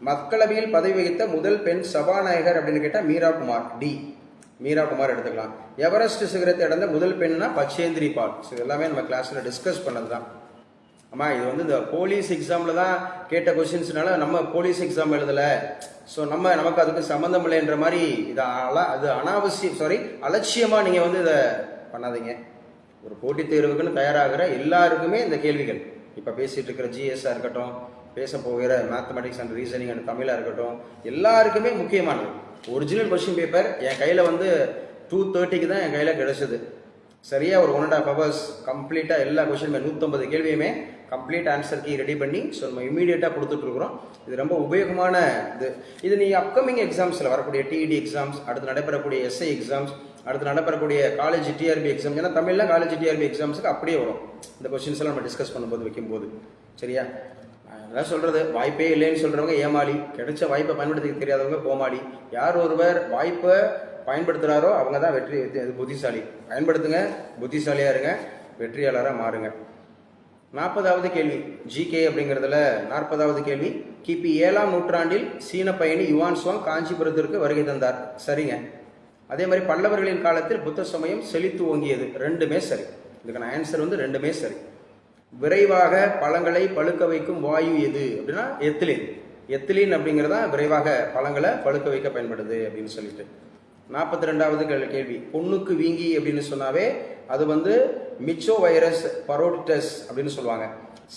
மக்களவையில் பதவி வகித்த முதல் பெண் சபாநாயகர் அப்படின்னு கேட்டால் மீரா குமார் எடுத்துக்கலாம். எவரெஸ்ட் சிகரத்தை அடைந்த முதல் பெண்ணா பச்சேந்திரி பால். ஸோ எல்லாமே நம்ம கிளாஸில் டிஸ்கஸ் பண்ணது தான். ஆமாம், இது வந்து இந்த போலீஸ் எக்ஸாமில் தான் கேட்ட கொஸ்டின்ஸ்னால நம்ம போலீஸ் எக்ஸாம் எழுதலை, ஸோ நமக்கு அதுக்கு சம்மந்தம் இல்லைன்ற மாதிரி அது அலட்சியமாக நீங்கள் வந்து இதை பண்ணாதீங்க. ஒரு போட்டித் தேர்வுக்குன்னு தயாராகிற எல்லாருக்குமே இந்த கேள்விகள், இப்போ பேசிகிட்டு இருக்கிற ஜிஎஸ்ஸாக இருக்கட்டும், பேச போகிற மேத்தமெட்டிக்ஸ் அண்ட் ரீசனிங் அண்ட் தமிழாக இருக்கட்டும், எல்லாருக்குமே முக்கியமானது. ஒரிஜினல் கொஸ்டின் பேப்பர் என் கையில் வந்து 2:30க்கு தான் என் கையில் கிடைச்சது. சரியாக ஒரு 1.5 hours கம்ப்ளீட்டாக எல்லா கொஸ்டினுமே 150 கேள்வியுமே கம்ப்ளீட் ஆன்சர் கீ ரெடி பண்ணி ஸோ நம்ம இமீடியட்டாக கொடுத்துட்ருக்குறோம். இது ரொம்ப உபயோகமான இது நீங்கள் அப்கமிங் எக்ஸாம்ஸில் வரக்கூடிய டிஇடி எக்ஸாம்ஸ், அடுத்து நடைபெறக்கூடிய எஸ்ஐ எக்ஸாம்ஸ், அடுத்து நடைபெறக்கூடிய காலேஜ் டிஆர்பி எக்ஸாம், ஏன்னா தமிழில் காலேஜ் டிஆர்பி எக்ஸாம்ஸுக்கு அப்படியே வரும் இந்த கொஸ்டின்ஸ் எல்லாம் நம்ம டிஸ்கஸ் பண்ணும்போது வைக்கும்போது. சரியா? அதான் சொல்கிறது, வாய்ப்பே இல்லைன்னு சொல்கிறவங்க ஏமாளி, கிடைச்ச வாய்ப்பை பயன்படுத்திக்க தெரியாதவங்க கோமாளி. யார் ஒருவர் வாய்ப்பை பயன்படுத்துகிறாரோ அவங்க தான் புத்திசாலி. பயன்படுத்துங்க, புத்திசாலியாக இருங்க, வெற்றியாளராக மாறுங்க. 40வது கேள்வி ஜிகே அப்படிங்கிறதுல 40வது கேள்வி, கிபி 7ஆம் நூற்றாண்டில் சீன பயணி யுவான் சுவாங் காஞ்சிபுரத்திற்கு வருகை தந்தார். சரிங்க. அதே மாதிரி பல்லவர்களின் காலத்தில் புத்த சமயம் செழித்து ஓங்கியது. ரெண்டுமே சரி. இதுக்கான ஆன்சர் வந்து ரெண்டுமே சரி. விரைவாக பழங்களை பழுக்க வைக்கும் வாயு எது அப்படின்னா எத்திலின் அப்படிங்கிறதா விரைவாக பழங்களை பழுக்க வைக்க பயன்படுது அப்படின்னு சொல்லிட்டு. 42வது கேள்வி, பொண்ணுக்கு வீங்கி அப்படின்னு சொன்னாவே அது வந்து மிச்சோ வைரஸ் பரோடிட்டஸ் அப்படின்னு சொல்லுவாங்க.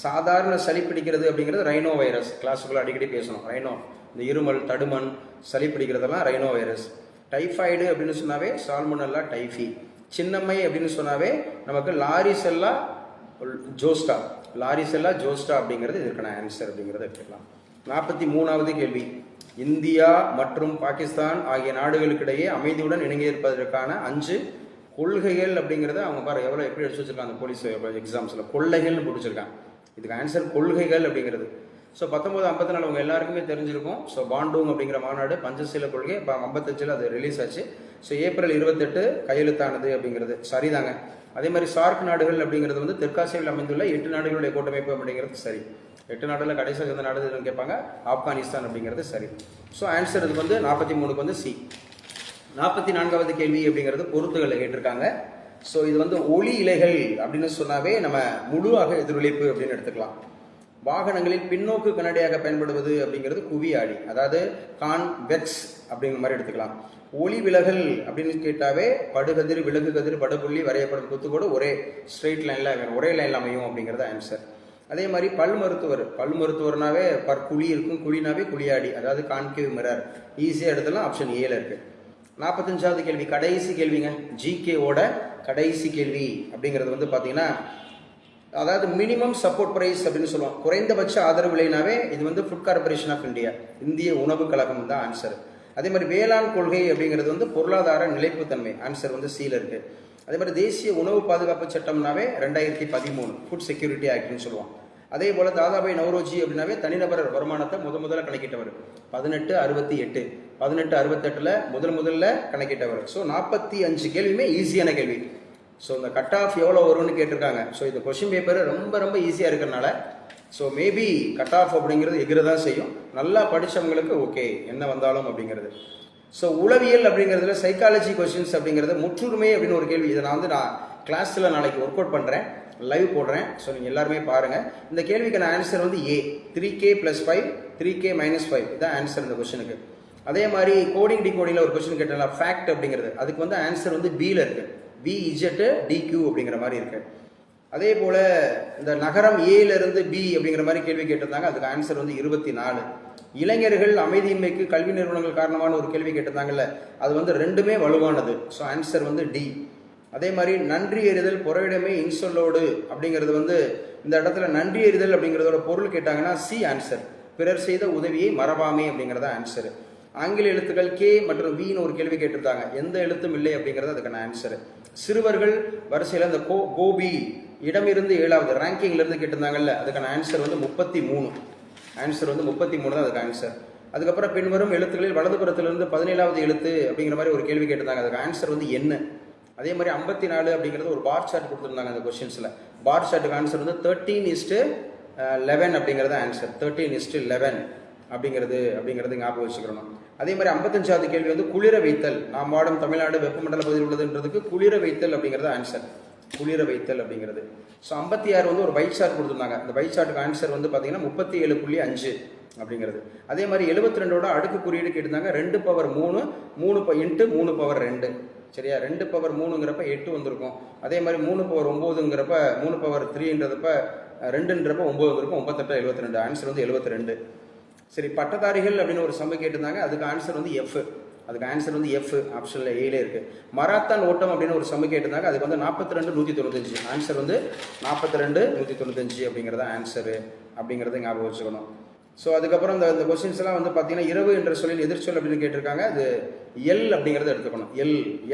சாதாரண சளி பிடிக்கிறது அப்படிங்கிறது ரைனோ வைரஸ். கிளாஸுக்குள்ள அடிக்கடி பேசணும். ரைனோ, இந்த இருமல், தடுமன், சளி பிடிக்கிறதெல்லாம் ரைனோ வைரஸ். டைஃபாய்டு அப்படின்னு சொன்னாவே சால்மோனெல்லா டைஃபி. சின்னம்மை அப்படின்னு சொன்னாவே நமக்கு லாரிசெல்லா ஜோஸ்டா, லாரிசெல்லா ஜோஸ்டா அப்படிங்கிறது இதற்கான ஆன்சர் அப்படிங்கிறத எடுத்துக்கலாம். 43வது கேள்வி, இந்தியா மற்றும் பாகிஸ்தான் ஆகிய நாடுகளுக்கிடையே அமைதியுடன் இணங்கியிருப்பதற்கான 5 கொள்கைகள் அப்படிங்கிறத அவங்க பாரு எவ்வளோ எப்படி எடுத்து வச்சிருக்காங்க அந்த போலீஸ் எக்ஸாம்ஸில், கொள்ளைகள்னு போட்டுச்சிருக்காங்க. இதுக்கு ஆன்சர் கொள்கைகள் அப்படிங்கிறது. ஸோ 1954 அவங்க எல்லாருக்குமே தெரிஞ்சிருக்கும். ஸோ பாண்டூங் அப்படிங்கிற மாநாடு பஞ்சசீல கொள்கை இப்போ 55 அது ரிலீஸ் ஆச்சு. ஸோ ஏப்ரல் 28 கையெழுத்தானது அப்படிங்கிறது சரிதாங்க. அதே மாதிரி சார்க் நாடுகள் அப்படிங்கிறது வந்து தெற்காசியாவில் அமைந்துள்ள 8 நாடுகளுடைய கூட்டமைப்பு அப்படிங்கிறது சரி. 8 நாடுகளில் கடைசியாக எந்த நாடு கேட்பாங்க, ஆப்கானிஸ்தான் அப்படிங்கிறது சரி. ஸோ ஆன்சர் இது வந்து 43க்கு வந்து சி. 44வது கேள்வி அப்படிங்கிறது பொருத்துகளை கேட்டிருக்காங்க. ஸோ இது வந்து ஒளி இலைகள் அப்படின்னு சொன்னாவே நம்ம முழுவாக எதிரொலிப்பு அப்படின்னு எடுத்துக்கலாம். வாகனங்களில் பின்னோக்கு கண்ணாடியாக பயன்படுவது அப்படிங்கிறது குவியாடி, அதாவது கான்வெக்ஸ் அப்படிங்கிற மாதிரி எடுத்துக்கலாம். ஒளி விலகல் அப்படின்னு கேட்டாவே படுகதிர், விலகு கதிர், படுபுள்ளி, வரையப்படும் குத்துக்கோடு ஒரே ஸ்ட்ரெயிட் லைனில் ஒரே லைனில் அமையும் அப்படிங்கிறது ஆன்சர். அதே மாதிரி பல் மருத்துவர்னாவே குழி இருக்கும், குழினாவே குழியாடி, அதாவது கான்கேவ் மிரர், ஈஸியாக எடுத்துலாம். ஆப்ஷன் ஏல இருக்கு. 45வது கேள்வி கடைசி கேள்விங்க, ஜிகேவோட கடைசி கேள்வி அப்படிங்கிறது வந்து பார்த்தீங்கன்னா, அதாவது மினிமம் சப்போர்ட் பிரைஸ் அப்படின்னு சொல்லுவோம். குறைந்தபட்ச ஆதரவு விலைனாவே இது வந்து ஃபுட் கார்பரேஷன் ஆஃப் இந்தியா, இந்திய உணவு கழகம் தான் ஆன்சர். அதே மாதிரி வேளாண் கொள்கை அப்படிங்கிறது வந்து பொருளாதார நிலைப்புத்தன்மை, ஆன்சர் வந்து சீல இருக்கு. அதே மாதிரி தேசிய உணவு பாதுகாப்பு சட்டம்னாவே 2013 ஃபுட் செக்யூரிட்டி ஆக்ட்னு சொல்லுவோம். அதே போல தாதாபாய் நவ்ரோஜி அப்படின்னாவே தனிநபர் வருமானத்தை முதல்ல கணக்கிட்டவர் 1868. 1868 முதல்ல கணக்கிட்டவர். ஸோ 45 கேள்வியுமே ஈஸியான கேள்வி. ஸோ இந்த கட் ஆஃப் எவ்வளோ வரும்னு கேட்டிருக்காங்க. ஸோ இந்த கொஸ்டின் பேப்பர் ரொம்ப ஈஸியாக இருக்கிறனால ஸோ மேபி கட் ஆஃப் அப்படிங்கிறது எகிறதான் செய்யும். நல்லா படித்தவங்களுக்கு ஓகே என்ன வந்தாலும் அப்படிங்கிறது. ஸோ உளவியல் அப்படிங்கிறதுல சைக்காலஜி கொஸ்டின்ஸ் அப்படிங்கிறது முற்றுரிமை அப்படின்னு ஒரு கேள்வி. இதை நான் கிளாஸில் நாளைக்கு ஒர்க் அவுட் பண்ணுறேன், லைவ் போடுறேன். ஸோ நீங்கள் எல்லாருமே பாருங்கள். இந்த கேள்விக்கான ஆன்சர் வந்து ஏ, 3K + 5 3K - 5 இதுதான் ஆன்சர் இந்த கொஸ்டினுக்கு. அதே மாதிரி கோடிங் டிகோடிங்கில் ஒரு கொஸ்டின் கேட்டால ஃபேக்ட் அப்படிங்கிறது, அதுக்கு வந்து ஆன்சர் வந்து பியில் இருக்குது, VZDQ அப்படிங்கிற மாதிரி இருக்கு. அதே போல இந்த நகரம் ஏலேருந்து பி அப்படிங்கிற மாதிரி கேள்வி கேட்டிருந்தாங்க, அதுக்கு ஆன்சர் வந்து 24. இளைஞர்கள் அமைதியின்மைக்கு கல்வி நிறுவனங்கள் காரணமான ஒரு கேள்வி கேட்டிருந்தாங்கல்ல, அது வந்து ரெண்டுமே வலுவானது. ஸோ ஆன்சர் வந்து டி. அதே மாதிரி நன்றி எறிதல் புறவிடமே இன்சொல்லோடு அப்படிங்கிறது வந்து இந்த இடத்துல நன்றி எறிதல் அப்படிங்கிறதோட பொருள் கேட்டாங்கன்னா சி ஆன்சர், பிறர் செய்த உதவியை மறவாமே அப்படிங்கிறத ஆன்சர். ஆங்கில எழுத்துக்கள் கே மற்றும் வின்னு ஒரு கேள்வி கேட்டிருந்தாங்க, எந்த எழுத்தும் இல்லை அப்படிங்கிறது அதுக்கான ஆன்சர். சிறுவர்கள் வரிசையில் இந்த கோபி இடமிருந்து 7வது ரேங்கிங்ல இருந்து கேட்டிருந்தாங்கல்ல, அதுக்கான ஆன்சர் வந்து 33. ஆன்சர் வந்து 33 தான் அதுக்கு ஆன்சர். அதுக்கப்புறம் பின்வரும் எழுத்துக்களில் வலதுபுறத்திலிருந்து 17வது எழுத்து அப்படிங்கிற மாதிரி ஒரு கேள்வி கேட்டிருந்தாங்க, அதுக்கு ஆன்சர் வந்து என்ன. அதே மாதிரி 54 அப்படிங்கிறது ஒரு பார் சார்ட் கொடுத்துருந்தாங்க அந்த கொஸ்டின்ஸில். பார் சார்ட்டுக்கு ஆன்சர் வந்து 13:11 அப்படிங்கிறது ஆன்சர். 13:11 அப்படிங்கிறது ஞாபகம் வச்சுக்கிறோம். அதே மாதிரி 55வது கேள்வி வந்து குளிர வைத்தல், நாம் வாடும் தமிழ்நாடு வெப்பமண்டல பகுதியில் உள்ளதுன்றதுக்கு குளிர வைத்தல் அப்படிங்கிறது ஆன்சர், குளிர வைத்தல் அப்படிங்கிறது. ஸோ 56 வந்து ஒரு பை சார்ட் கொடுத்துருந்தாங்க, அந்த பை சார்ட்டுக்கு ஆன்சர் வந்து பார்த்தீங்கன்னா 37.5 அப்படிங்கிறது. அதே மாதிரி 72ஓட அடுக்கு குறியீடு கேட்டிருந்தாங்க, 2/3 3 × 3/2 சரியா. 2/3ங்கிறப்ப 8 வந்திருக்கும். அதே மாதிரி 3/9ங்கிறப்ப 3/3ன்றப்ப 2ன்றப்ப 9 வந்திருக்கும். 98 72, ஆன்சர் வந்து 72. சரி, பட்டதாரிகள் அப்படின்னு ஒரு சம்பவம் கேட்டிருந்தாங்க, அதுக்கு ஆன்சர் வந்து எஃப், அதுக்கு ஆன்சர் வந்து எஃப் ஆப்ஷன்ல ஏலே இருக்கு. மராத்தான் ஓட்டம் அப்படின்னு ஒரு சம்பவம் கேட்டிருந்தாங்க, அதுக்கு வந்து 42:195, ஆன்சர் வந்து 42:195 அப்படிங்கிறத ஆன்சரு அப்படிங்கிறத ஞாபகம் வச்சுக்கணும். ஸோ அதுக்கப்புறம் இந்த கொஸ்டின்ஸ் எல்லாம் வந்து பார்த்தீங்கன்னா இரவு என்ற சொல்லில் எதிர்ச்சொல் அப்படின்னு கேட்டிருக்காங்க, அது எல் அப்படிங்கிறத எடுத்துக்கணும்.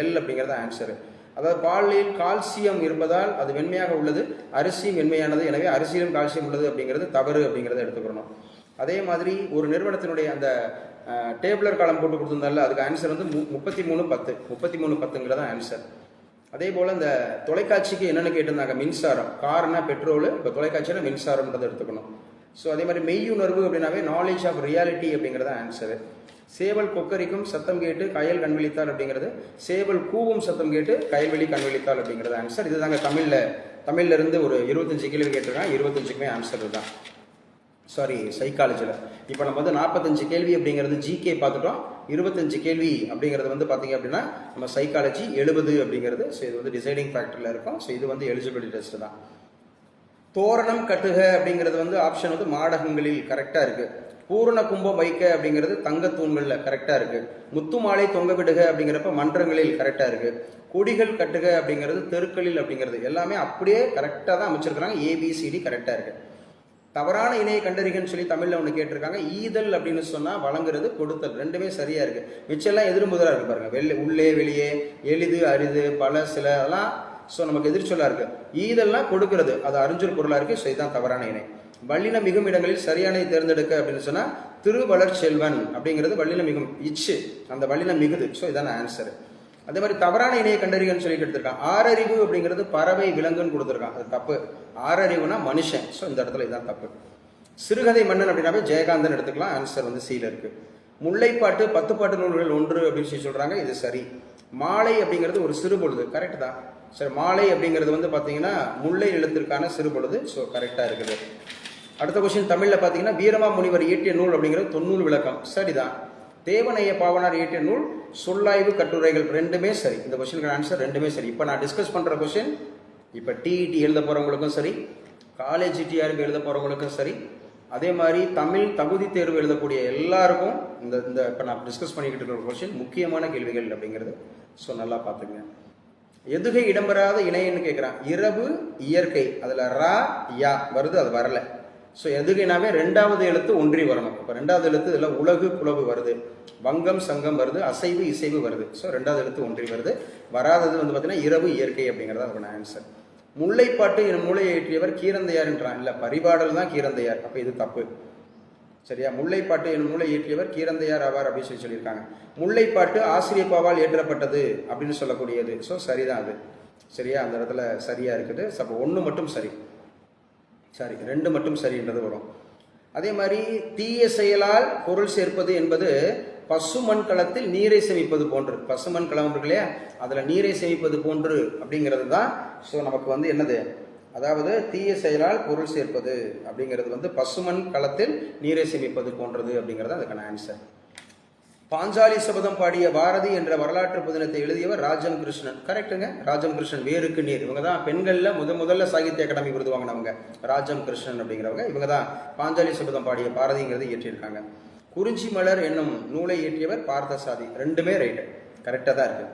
எல் அப்படிங்கிறத ஆன்சரு. அதாவது பாலில் கால்சியம் இருப்பதால் அது வெண்மையாக உள்ளது, அரிசியும் வெண்மையானது, எனவே அரிசியிலும் கால்சியம் உள்ளது அப்படிங்கிறது தவறு அப்படிங்கிறத எடுத்துக்கணும். அதே மாதிரி ஒரு நிறுவனத்தினுடைய அந்த டேபிளர் காலம் போட்டு கொடுத்துருந்தால, அதுக்கு ஆன்சர் வந்து 33:10 ஆன்சர். அதே போல் இந்த தொலைக்காட்சிக்கு என்னென்னு கேட்டிருந்தாங்க, மின்சாரம், கார்னா பெட்ரோலு, இப்போ தொலைக்காட்சியில் மின்சாரம்ன்றதை எடுத்துக்கணும். ஸோ அதே மாதிரி மெய்யுணர்வு அப்படின்னாவே நாலேஜ் ஆஃப் ரியாலிட்டி அப்படிங்கிறத ஆன்சரு. சேவல் கொக்கரிக்கும் சத்தம் கேட்டு கயல் கண்விழித்தால் அப்படிங்கிறது, சேவல் கூவும் சத்தம் கேட்டு கயல்வெளி கண்விழித்தால் அப்படிங்கிறது ஆன்சர். இதுதாங்க தமிழ்ல இருந்து ஒரு 25 கேள்வி கேட்டிருக்காங்க, 25க்குமே ஆன்சர் தான். சாரி, சைக்காலஜியில். இப்போ நம்ம வந்து 45 கேள்வி அப்படிங்கிறது ஜிகே பார்த்துட்டோம், 25 கேள்வி அப்படிங்கிறது வந்து பார்த்தீங்க அப்படின்னா நம்ம சைக்காலஜி 70 அப்படிங்கிறது. ஸோ இது வந்து டிசைடிங் ஃபேக்டரில் இருக்கும். ஸோ இது வந்து எலிஜிபிலிட்டி டெஸ்ட் தான். தோரணம் கட்டுக அப்படிங்கிறது வந்து ஆப்ஷன் வந்து மாடகங்களில் கரெக்டாக இருக்கு. பூரண கும்பம் வைக்க அப்படிங்கிறது தங்கத்தூண்களில் கரெக்டாக இருக்கு. முத்து மாலை தொங்க விடுக அப்படிங்கிறப்ப மன்றங்களில் கரெக்டாக இருக்கு. கொடிகள் கட்டுக அப்படிங்கிறது தெருக்களில் அப்படிங்கிறது எல்லாமே அப்படியே கரெக்டாக தான் அமைச்சிருக்கிறாங்க. ஏபிசிடி கரெக்டாக இருக்கு. தவறான இணையை கண்டறிகன்னு சொல்லி தமிழில் ஒன்று கேட்டிருக்காங்க. ஈதல் அப்படின்னு சொன்னால் வழங்குறது, கொடுத்தல், ரெண்டுமே சரியாக இருக்குது. மிச்சம்லாம் எதிர்முதலாக இருக்குது பாருங்கள். உள்ளே வெளியே, எளிது அரிது, பல சில, அதெல்லாம் ஸோ நமக்கு எதிர்ச்சொல்லாக இருக்குது. ஈதல்லாம் கொடுக்கறது, அது அறிஞ்சொல் பொருளாக இருக்குது. ஸோ இதுதான் தவறான இணை. வல்லின மிகும் இடங்களில் சரியானை தேர்ந்தெடுக்க அப்படின்னு சொன்னால் திருவளர் செல்வன் அப்படிங்கிறது வல்லின மிகும் இச்சு, அந்த வல்லின மிகுது. ஸோ இதான் ஆன்சர். அதே மாதிரி தவறான இணையை கண்டறிகன்னு சொல்லி எடுத்திருக்கான். ஆறறிவு அப்படிங்கிறது பறவை விலங்குன்னு கொடுத்துருக்கான், அது தப்பு. ஆறறிவுனா மனுஷன். ஸோ இந்த இடத்துல இதுதான் தப்பு. சிறுகதை மன்னன் அப்படின்னாவே ஜெயகாந்தன் எடுத்துக்கலாம். ஆன்சர் வந்து சீல இருக்கு. முல்லைப்பாட்டு 10 பாட்டு நூல்கள் ஒன்று அப்படின்னு சொல்லி சொல்றாங்க, இது சரி. மாலை அப்படிங்கிறது ஒரு சிறுபொழுது, கரெக்ட் தான். சரி, மாலை அப்படிங்கிறது வந்து பார்த்தீங்கன்னா முல்லை எழுத்திற்கான சிறுபொழுது. ஸோ கரெக்டாக இருக்குது. அடுத்த கொஸ்டின் தமிழில் பார்த்தீங்கன்னா வீரமா முனிவர் இயற்றிய நூல் அப்படிங்கிறது தொன்னூல் விளக்கம், சரிதான். தேவனைய பாவனார் இயற்றிய நூல் சொல்லாய்வு கட்டுரைகள், ரெண்டுமே சரி. இந்த கொஸ்டினுக்கு ஆன்சர் ரெண்டுமே சரி. இப்போ நான் டிஸ்கஸ் பண்ணுற கொஸ்டின் இப்போ டிஇடி எழுத போகிறவங்களுக்கும் சரி, காலேஜ் டிஆர்பி எழுத போகிறவங்களுக்கும் சரி, அதே மாதிரி தமிழ் தகுதி தேர்வு எழுதக்கூடிய எல்லாருக்கும் இந்த இந்த இப்போ நான் டிஸ்கஸ் பண்ணிக்கிட்டு இருக்கிற கொஸ்டின் முக்கியமான கேள்விகள் அப்படிங்கிறது. ஸோ நல்லா பார்த்துங்க. எதுகை இடம்பெறாத இணையன்னு கேட்குறான். இரவு இயற்கை, அதில் ரா யா வருது, அது வரல. ஸோ எதுகைனாவே ரெண்டாவது எழுத்து ஒன்றி வரணும். இப்போ ரெண்டாவது எழுத்து இதில் உலகு குலவு வருது, வங்கம் சங்கம் வருது, அசைவு இசைவு வருது. ஸோ ரெண்டாவது எழுத்து ஒன்றி வருது. வராதது வந்து பார்த்தீங்கன்னா இரவு இயற்கை அப்படிங்கிறது அதுக்கான ஆன்சர். முல்லைப்பாட்டு என் மூளை ஏற்றியவர் கீரந்தையார்ன்றான். இல்லை, பரிபாடல் தான் கீரந்தையார். அப்போ இது தப்பு, சரியா. முல்லைப்பாட்டு என் மூளை ஏற்றியவர் கீரந்தையார் ஆவார் அப்படின்னு சொல்லி சொல்லியிருக்காங்க. முல்லைப்பாட்டு ஆசிரியப்பாவால் ஏற்றப்பட்டது அப்படின்னு சொல்லக்கூடியது. ஸோ சரிதான் அது, சரியா. அந்த இடத்துல சரியா இருக்குது. அப்போ 1 மட்டும் சரி, சாரி 2 மட்டும் சரின்றது வரும். அதே மாதிரி தீய செயலால் பொருள் சேர்ப்பது என்பது பசுமண் களத்தில் நீரை சேமிப்பது போன்று. பசுமண் களம் இருக்கு இல்லையா, அதில் நீரை சேமிப்பது போன்று அப்படிங்கிறது தான். ஸோ நமக்கு வந்து என்னது, அதாவது தீய செயலால் பொருள் சேர்ப்பது அப்படிங்கிறது வந்து பசுமண் களத்தில் நீரை சேமிப்பது போன்றது அப்படிங்கிறது அதுக்கான ஆன்சர். பாஞ்சாலி சபதம் பாடிய பாரதி என்ற வரலாற்று புதினத்தை எழுதியவர் ராஜம் கிருஷ்ணன், கரெக்டுங்க. ராஜம் கிருஷ்ணன், வேருக்கு நீர், இவங்க தான் பெண்களில் முதல்ல சாகித்ய அகாடமி விருது வாங்கினவங்க. ராஜம் கிருஷ்ணன் அப்படிங்கிறவங்க, இவங்க தான் பாஞ்சாலி சபதம் பாடிய பாரதிங்கிறது இயற்றியிருக்காங்க. குறிஞ்சி மலர் என்னும் நூலை இயற்றியவர் பார்த்தசாதி, ரெண்டுமே ரைட்டு, கரெக்டாக தான் இருக்கு.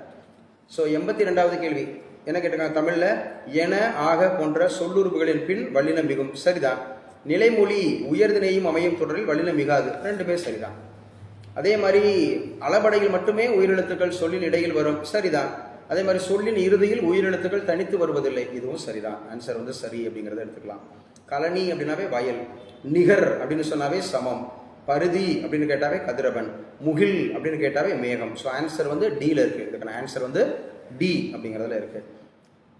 ஸோ 82வது கேள்வி என்ன கேட்டிருக்காங்க தமிழில். என ஆக போன்ற சொல்லுறுப்புகளின் பின் வல்லினம் மிகும், சரிதான். நிலைமொழி உயர்தினையும் அமையும் தொடரில் வல்லினம் மிகாது, ரெண்டுமே சரிதான். அதே மாதிரி அளபடையில் மட்டுமே உயிரெழுத்துக்கள் சொல்லின் இடையில் வரும், சரிதான். அதே மாதிரி சொல்லின் இறுதியில் உயிரெழுத்துக்கள் தனித்து வருவதில்லை, இதுவும் சரிதான். ஆன்சர் வந்து சரி அப்படிங்கிறத எடுத்துக்கலாம். கலனி அப்படின்னாவே வயல், நிகர் அப்படின்னு சொன்னாவே சமம், பருதி அப்படின்னு கேட்டாவே கதிரவன், முகில் அப்படின்னு கேட்டாவே மேகம். ஸோ ஆன்சர் வந்து டியில் இருக்கு. இதுக்கான ஆன்சர் வந்து டி அப்படிங்கிறதுல இருக்கு.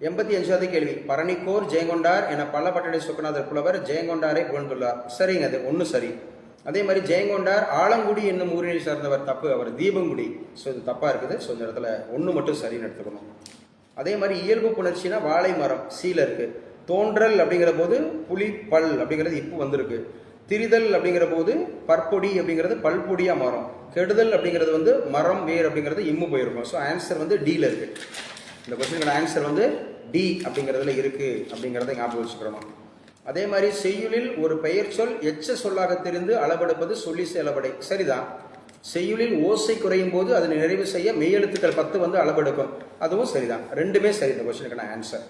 85வது கேள்வி. பரணிக்கோர் ஜெயங்கொண்டார் என பல பட்டடை சொக்கநாதர் புலவர் ஜெயங்கொண்டாரை புகழ்ந்துள்ளார், சரிங்க, அது 1 சரி. அதே மாதிரி ஜெயங்கொண்டார் ஆலங்குடி என்னும் ஊரினை சார்ந்தவர், தப்பு, அவர் தீபங்குடி. ஸோ இது தப்பாக இருக்குது. ஸோ இந்த இடத்துல 1 மட்டும் சரின்னு எடுத்துக்கணும். அதே மாதிரி இயல்பு புணர்ச்சினா வாழை மரம், சீல இருக்கு. தோன்றல் அப்படிங்கிற போது புலி பல் அப்படிங்கிறது இப்போ வந்திருக்கு. திரிதல் அப்படிங்கிற போது பற்பொடி அப்படிங்கிறது பல்பொடியா மாறும். கெடுதல் அப்படிங்கிறது வந்து மரம் வேர் அப்படிங்கிறது இம்மு போயிருக்கும். ஸோ ஆன்சர் வந்து டியில் இருக்கு. இந்த கொஸ்டினுக்கான ஆன்சர் வந்து டி அப்படிங்கிறதுல இருக்கு அப்படிங்கிறத ஞாபகம் வச்சுக்கிறோம். அதே மாதிரி செய்யுளில் ஒரு பெயர் சொல் எச்ச சொல்லாக தெரிந்து அளவெடுப்பது சொல்லி அளவடை, சரிதான். செய்யுளில் ஓசை குறையும் போது அதனை நிறைவு செய்ய மெய்யெழுத்துக்கள் 10 வந்து அளவெடுக்கும், அதுவும் சரிதான். ரெண்டுமே சரி இந்த கொஸ்டினுக்கான ஆன்சர்.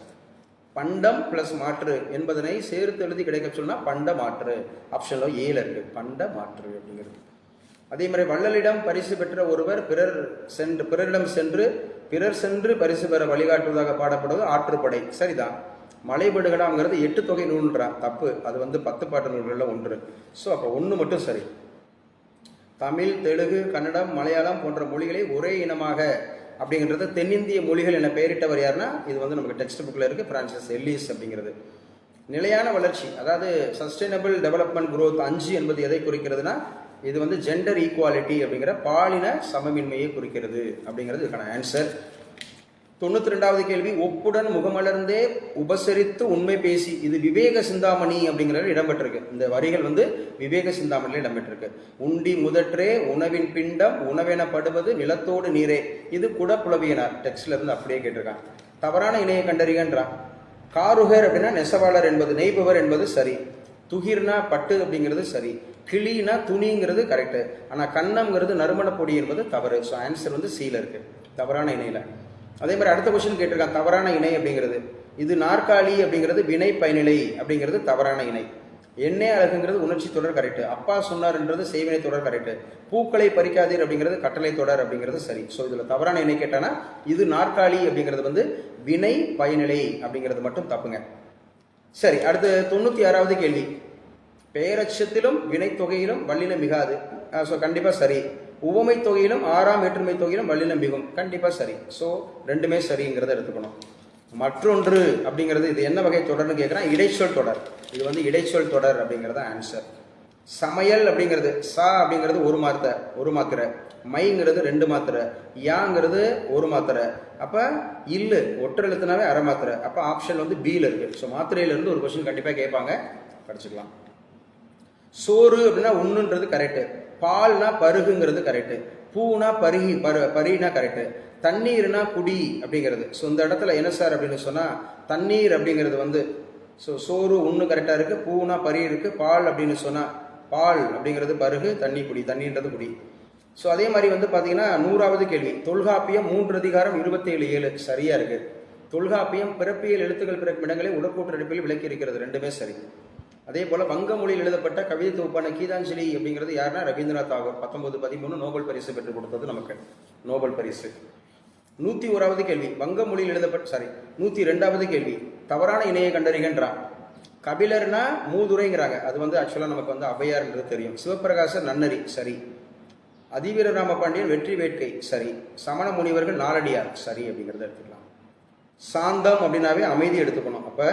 பண்டம் பிளஸ் மாற்று என்பதனை சேர்த்து எழுதி கிடைக்க சொன்னா பண்ட மாற்று, ஆப்ஷன்ல ஏல இருக்கு, பண்ட மாற்று அப்படிங்கிறது. அதே மாதிரி வள்ளலிடம் பரிசு பெற்ற ஒருவர் பிறரிடம் சென்று பிறர் சென்று பரிசு பெற வழிகாட்டுவதாக பாடப்படுவது ஆற்றுப்படை, சரிதான். மலைபடுகடாங்கிறது 8 தொகை நூல்ன்றான், தப்பு, அது வந்து 10 பாட்டு நூல்களில் 1. ஸோ அப்போ 1 மட்டும் சரி. தமிழ், தெலுங்கு, கன்னடம், மலையாளம் போன்ற மொழிகளை ஒரே இனமாக அப்படிங்கிறது தென்னிந்திய மொழிகள் என பெயரிட்டவர் யாருன்னா, இது வந்து நமக்கு டெக்ஸ்ட் புக்கில் இருக்குது, பிரான்சிஸ் எல்லிஸ் அப்படிங்கிறது. நிலையான வளர்ச்சி, அதாவது சஸ்டைனபிள் டெவலப்மெண்ட் குரோத் 5 என்பது எதை குறிக்கிறதுனா, இது வந்து ஜெண்டர் ஈக்குவாலிட்டி அப்படிங்கிற பாலின சமமின்மையை குறிக்கிறது அப்படிங்கிறது இதுக்கான ஆன்சர். 92வது கேள்வி. ஒப்புடன் முகமலர்ந்தே உபசரித்து உண்மை பேசி, இது விவேக சிந்தாமணி அப்படிங்கிறது இடம்பெற்றிருக்கு. இந்த வரிகள் வந்து விவேக சிந்தாமணியில் இடம்பெற்றிருக்கு. உண்டி முதற்றே உணவின் பிண்டம் உணவெனப்படுவது நிலத்தோடு நீரே, இது குடப்புலவியனார், டெக்ஸ்ட்ல இருந்து அப்படியே கேட்டிருக்காங்க. தவறான இணையை கண்டறியன்றான். காருகர் அப்படின்னா நெசவாளர் என்பது, நெய்பவர் என்பது சரி. துகிர்னா பட்டு அப்படிங்கிறது சரி. கிளினா துணிங்கிறது கரெக்டு. ஆனால் கன்னம்ங்கிறது நறுமண பொடி என்பது தவறு. ஸோ ஆன்சர் வந்து சீல இருக்கு, தவறான இணையில. அதே மாதிரி அடுத்த கொஸ்டின் கேட்டிருக்கான், தவறான இணை அப்படிங்கிறது. இது நாற்காலி அப்படிங்கிறது வினை பயனிலை அப்படிங்கிறது தவறான இணை. எண்ணெய் அழகுங்கிறது உணர்ச்சி தொடர் கரெக்டு. அப்பா சொன்னார்ன்றது செய்வினை தொடர் கரெக்டு. பூக்களை பறிக்காதீர் அப்படிங்கிறது கட்டளை தொடர் அப்படிங்கிறது சரி. ஸோ இதில் தவறான இணை கேட்டானா இது நாற்காலி அப்படிங்கிறது வந்து வினை பயனிலை அப்படிங்கிறது மட்டும் தப்புங்க. சரி, அடுத்து 96வது கேள்வி. பெயரச்சத்திலும் வினை தொகையிலும் வல்லினம் மிகாது. ஸோ கண்டிப்பாக சரி. உவமை தொகையிலும் 6ஆம் வேற்றுமை தொகையிலும் வல்லினம் மிகும், கண்டிப்பாக சரி. ஸோ ரெண்டுமே சரிங்கிறத எடுத்துக்கணும். மற்றொன்று அப்படிங்கிறது இது என்ன வகை தொடர்னு கேட்குறான், இடைச்சொல் தொடர். இது வந்து இடைச்சொல் தொடர் அப்படிங்கிறது ஆன்சர். சமையல் அப்படிங்கிறது சா அப்படிங்கிறது ஒரு மாத்திரை, மைங்கிறது 2 மாத்திரை, யாங்கிறது 1 மாத்திரை. அப்போ இல்லு ஒற்றெழுத்துனாவே அரை மாத்திரை. அப்போ ஆப்ஷன் வந்து பியில் இருக்கு. ஸோ மாத்திரையிலிருந்து ஒரு கொஸ்டின் கண்டிப்பாக கேட்பாங்க, படிச்சுக்கலாம். சோறு அப்படின்னா உண்ணுன்றது கரெக்டு. பால்னா பருகுங்கிறது கரெக்டு. பூனா பரினா கரெக்டு. தண்ணீர்னா குடி அப்படிங்கிறது. ஸோ இந்த இடத்துல என்ன சார் அப்படின்னு சொன்னால் தண்ணீர் அப்படிங்கிறது வந்து ஸோ சோறு உண்ணு கரெக்டாக இருக்குது, பூனா பரி இருக்குது, பால் அப்படின்னு சொன்னால் பால் அப்படிங்கிறது பருகு, தண்ணி குடி, தண்ணின்றது குடி. ஸோ அதே மாதிரி வந்து பார்த்தீங்கன்னா 100வது கேள்வி. தொல்காப்பியம் 3 அதிகாரம் 27:7 சரியாக இருக்குது. தொல்காப்பியம் பிறப்பியல் எழுத்துக்கள் பிறக்கும் இடங்களை உடற்கூற்றடிப்பில் விளக்கி இருக்கிறது, ரெண்டுமே சரி. அதே போல் வங்க மொழியில் எழுதப்பட்ட கவிதை தொகுப்பான கீதாஞ்சலி அப்படிங்கிறது யாருன்னா ரவீந்திரநாத் தாகூர். 1913 நோபல் பரிசு பெற்றுக் கொடுத்தது நமக்கு, நோபல் பரிசு. 101வது கேள்வி. வங்க மொழியில் எழுதப்பட்ட 102வது கேள்வி. தவறான இணையை கண்டறிகின்றான். கபிலர்னா மூதுரைங்கிறாங்க, அது வந்து ஆக்சுவலாக நமக்கு வந்து ஔவையார்ன்றது தெரியும். சிவபிரகாசர் நன்னறி சரி. அதிவீர ராமபாண்டியன் வெற்றி வேட்கை சரி. சமண முனிவர்கள் நாலடியார் சரி அப்படிங்கிறத எடுத்துக்கலாம். சாந்தம் அப்படின்னாவே அமைதி எடுத்துக்கணும். அப்போ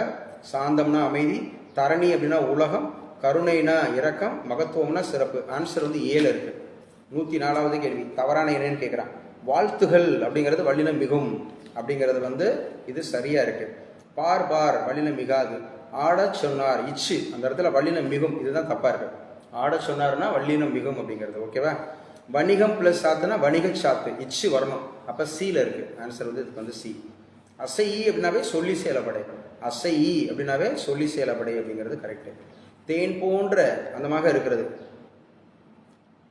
சாந்தம்னா அமைதி, தரணி அப்படின்னா உலகம், கருணைனா இரக்கம், மகத்துவம்னா சிறப்பு. ஆன்சர் வந்து 7 இருக்கு. 104வது கேள்வி. தவறான இணைன்னு கேட்குறான். வாழ்த்துகள் அப்படிங்கிறது வல்லினம் மிகும் அப்படிங்கிறது வந்து இது சரியா இருக்கு. பார் வல்லினம் மிகாது. ஆட சொன்னார் இச்சு, அந்த இடத்துல வல்லினம் மிகும், இதுதான் தப்பா இருக்கு. ஆட சொன்னார்னா வல்லினம் மிகும் அப்படிங்கிறது. ஓகேவா? வணிகம் பிளஸ் சாத்துனா வணிக சாத்து, இச்சு வரணும். அப்ப சீல இருக்கு. ஆன்சர் வந்து இதுக்கு வந்து சி. அசை அப்படின்னாவே சொல்லி செயலப்படை, அசை அப்படின்னாவே சொல்லி செயலப்படை அப்படிங்கிறது கரெக்டு. தேன் போன்ற அந்தமாக இருக்கிறது.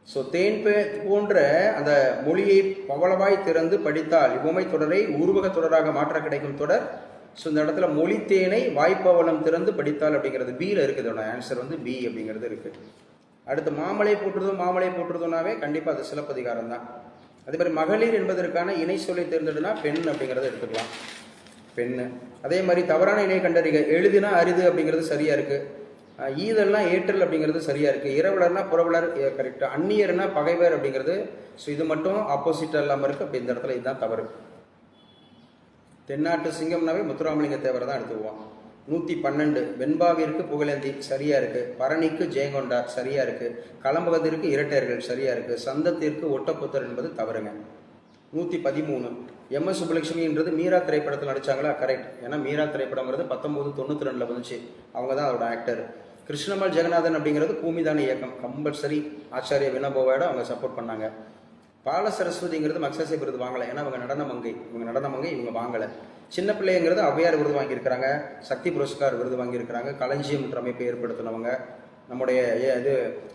ஸோ தேன் போன்ற அந்த மொழியை பவளவாய் திறந்து படித்தால் இவ்வுமை தொடரை உருவக தொடராக மாற்ற கிடைக்கும் தொடர். ஸோ இந்த இடத்துல மொழி தேனை வாய்ப்பவளம் திறந்து படித்தால் அப்படிங்கிறது பியில் இருக்குது. ஆன்சர் வந்து பி அப்படிங்கிறது இருக்கு. அடுத்து மாமலை போட்டுறதுனாவே கண்டிப்பாக அது சிலப்பதிகாரம் தான். அதே மாதிரி மகளிர் என்பதற்கான இணை சொல்லை தேர்ந்தெடுனா பெண் அப்படிங்கிறத எடுத்துக்கலாம், பெண்ணு. அதே மாதிரி தவறான இணையை கண்டறிக. எழுதினா அரிது அப்படிங்கிறது சரியா இருக்கு. ஈதெல்லாம் ஏற்றல் அப்படிங்கிறது சரியா இருக்கு. இரவலர்னா புறவலர் கரெக்டா. அந்நியர்னா பகைவர் அப்படிங்கிறது. ஸோ இது மட்டும் ஆப்போசிட் இல்லாமல் இருக்கு. அப்போ இந்த இடத்துல இதுதான் தவறு. தென்னாட்டு சிங்கம்னாவே முத்துராமலிங்க தேவரை தான் எடுத்துக்குவோம். 112 வெண்பாவிற்கு புகழேந்தி சரியா இருக்கு. பரணிக்கு ஜெயங்கொண்டார் சரியா இருக்கு. களம்பகத்திற்கு இரட்டையர்கள் சரியா இருக்கு. சந்தத்திற்கு ஒட்டப்புத்தர் என்பது தவறுங்க. 113 எம்.எஸ். சுப்புலட்சுமின்றது மீரா திரைப்படத்தில் நடிச்சாங்களா? கரெக்ட். ஏன்னா மீரா திரைப்படங்கிறது 1992 வந்துச்சு, அவங்க தான் அதோட ஆக்டர். கிருஷ்ணமால் ஜெகநாதன் அப்படிங்கிறது பூமிதான இயக்கம், கம்பல்சரி. ஆச்சாரிய வினோபாவோட அவங்க சப்போர்ட் பண்ணாங்க. பால சரஸ்வதிங்கிறது மக்சசை விருது வாங்கலை, ஏன்னா அவங்க நடன மங்கை, இவங்க வாங்கலை. சின்ன பிள்ளைங்கிறது ஔவையார் விருது வாங்கியிருக்கிறாங்க, சக்தி புரஸ்கார் விருது வாங்கியிருக்கிறாங்க. களஞ்சியம் என்ற அமைப்பை ஏற்படுத்தினவங்க. நம்முடைய இது